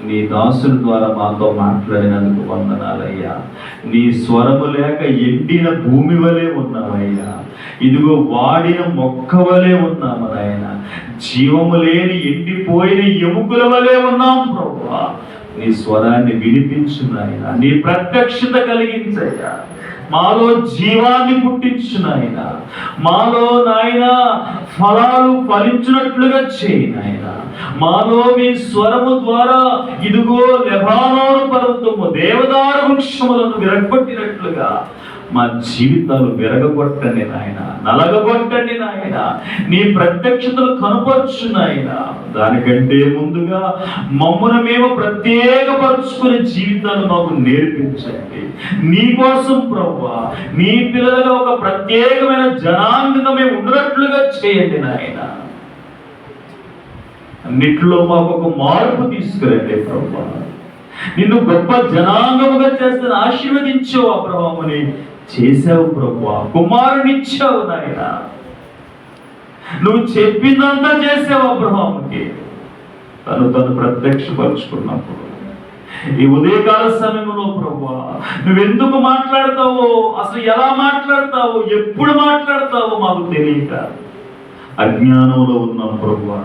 నీ దాసుల ద్వారా మాతో మాట్లాడినందుకు వందనాలయ్యా. నీ స్వరము లేక ఎండిన భూమి వలె ఉన్నామయ్యా. ఇదిగో వాడిన మొక్క వలె ఉన్నాము నాయన. జీవము లేని ఎండిపోయిన ఎముకల వలె ఉన్నాం ప్రభువా. నీ స్వరాన్ని వినిపించు నాయన. నీ ప్రత్యక్షత కలిగించయ్యా. మాలో జీవాన్ని పుట్టించు నాయన. మాలో నాయన ఫలాలు ఫలించినట్లుగా చేయి నాయన. మాలో మీ స్వరము ద్వారా ఇదిగో లెబానోను పర్వతము దేవదారు వృక్షములను విరగొట్టినట్లుగా మా జీవితాలు విరగొట్టండి నాయన, నలగొట్టండి నాయన. నీ ప్రత్యక్షతలు కనపరచు నాయన. దానికంటే ముందుగా మమ్మల్ని మేము ప్రత్యేకపరుచుకునే జీవితాలు మాకు నేర్పించండి. నీ కోసం ప్రభువా, నీ పిల్లలుగా ఒక ప్రత్యేకమైన జనాంగంగా మేము ఉన్నట్లుగా చేయండి నాయన. అన్నిట్లో మాకు ఒక మార్పు తీసుకురండి ప్రభువా. నిన్ను గొప్ప జనాంగముగా చేస్తే ఆశీర్వదించావు అబ్రహాముని, చేశావు ప్రభువా. కుమారునిచ్చావు నాయన. నువ్వు చెప్పిందంతా చేసావు అబ్రహాముకి. తను ప్రత్యక్షపరుచుకున్నప్పుడు ఈ ఉదయకాల సమయంలో ప్రభువా, నువ్వెందుకు మాట్లాడతావో, అసలు ఎలా మాట్లాడతావో, ఎప్పుడు మాట్లాడతావో మాకు తెలియక అజ్ఞానంలో ఉన్నాం ప్రభువా.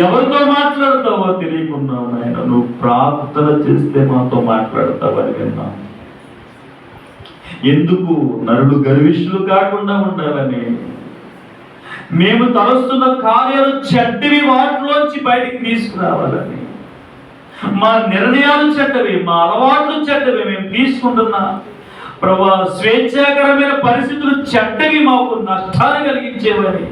ఎవరితో మాట్లాడతావో తెలియకున్నావు నాయన. నువ్వు ప్రార్థన చేస్తే మాతో మాట్లాడతావని విన్నాం. ఎందుకు నరుడు గర్విష్ఠులు కాకుండా ఉండాలని, మేము తలస్తున్న కార్యాలు చెడ్డవి వాటిలోంచి బయటికి తీసుకురావాలని, మా నిర్ణయాలు చెడ్డవి, మా అలవాట్లు చెడ్డవి మేము తీసుకుంటున్నా ప్రభా. స్వేచ్ఛాకరమైన పరిస్థితులు చెడ్డవి, మాకు నష్టాలు కలిగించేవని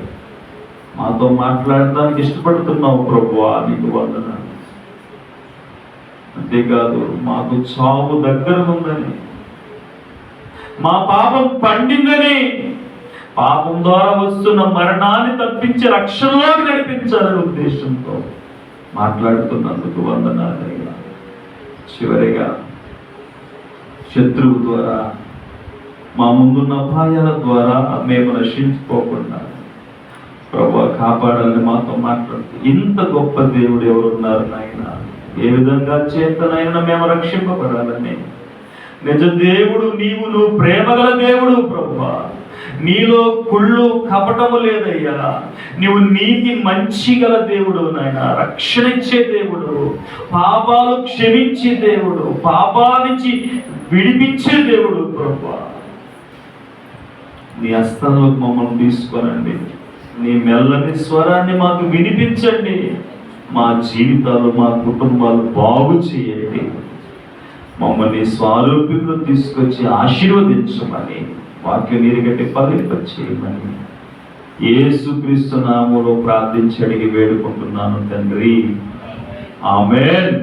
మాతో మాట్లాడడానికి ఇష్టపడుతున్నావు ప్రభువా. నీకు వందనాలు. అంతేకాదు మాకు చావు దగ్గర ఉందని, మా పాపం పండిందని, పాపం ద్వారా వస్తున్న మరణాన్ని తప్పించి రక్షణలోకి నడిపించాలనే ఉద్దేశంతో మాట్లాడుతున్నందుకు వందనాలయ్యా. చివరిగా శత్రువు ద్వారా, మా ముందున్న అపాయాల ద్వారా మేము నశించుకోకుండా ప్రభువా కాపాడాలని మాతో మాట్లాడుతూ, ఇంత గొప్ప దేవుడు ఎవరున్నారు నాయన. ఏ విధంగా చేతనైనా మేము రక్షింపబడాలని. నిజ దేవుడు నీవు, నువ్వు ప్రేమగల దేవుడు ప్రభువా. నీలో కుళ్ళు కపటము లేదయ్యా. నీవు నీతి మంచి గల దేవుడు నాయన. రక్షణ ఇచ్చే దేవుడు, పాపాలు క్షమించే దేవుడు, పాపాల నుంచి విడిపించే దేవుడు ప్రభువా. నీ హస్తంలోకి మమ్మల్ని తీసుకోనండి. నీ మెల్లని స్వరాన్ని మాకు వినిపించండి. మా జీవితాలు, మా కుటుంబాలు బాగు చేయండి. మమ్మల్ని స్వారూప్యంలో తీసుకొచ్చి ఆశీర్వదించమని, వాక్యం నీరుగట్టి ఫలింపచేయమని యేసుక్రీస్తు నామములో ప్రార్థించి అడిగి వేడుకుంటున్నాను తండ్రి. ఆమేన్.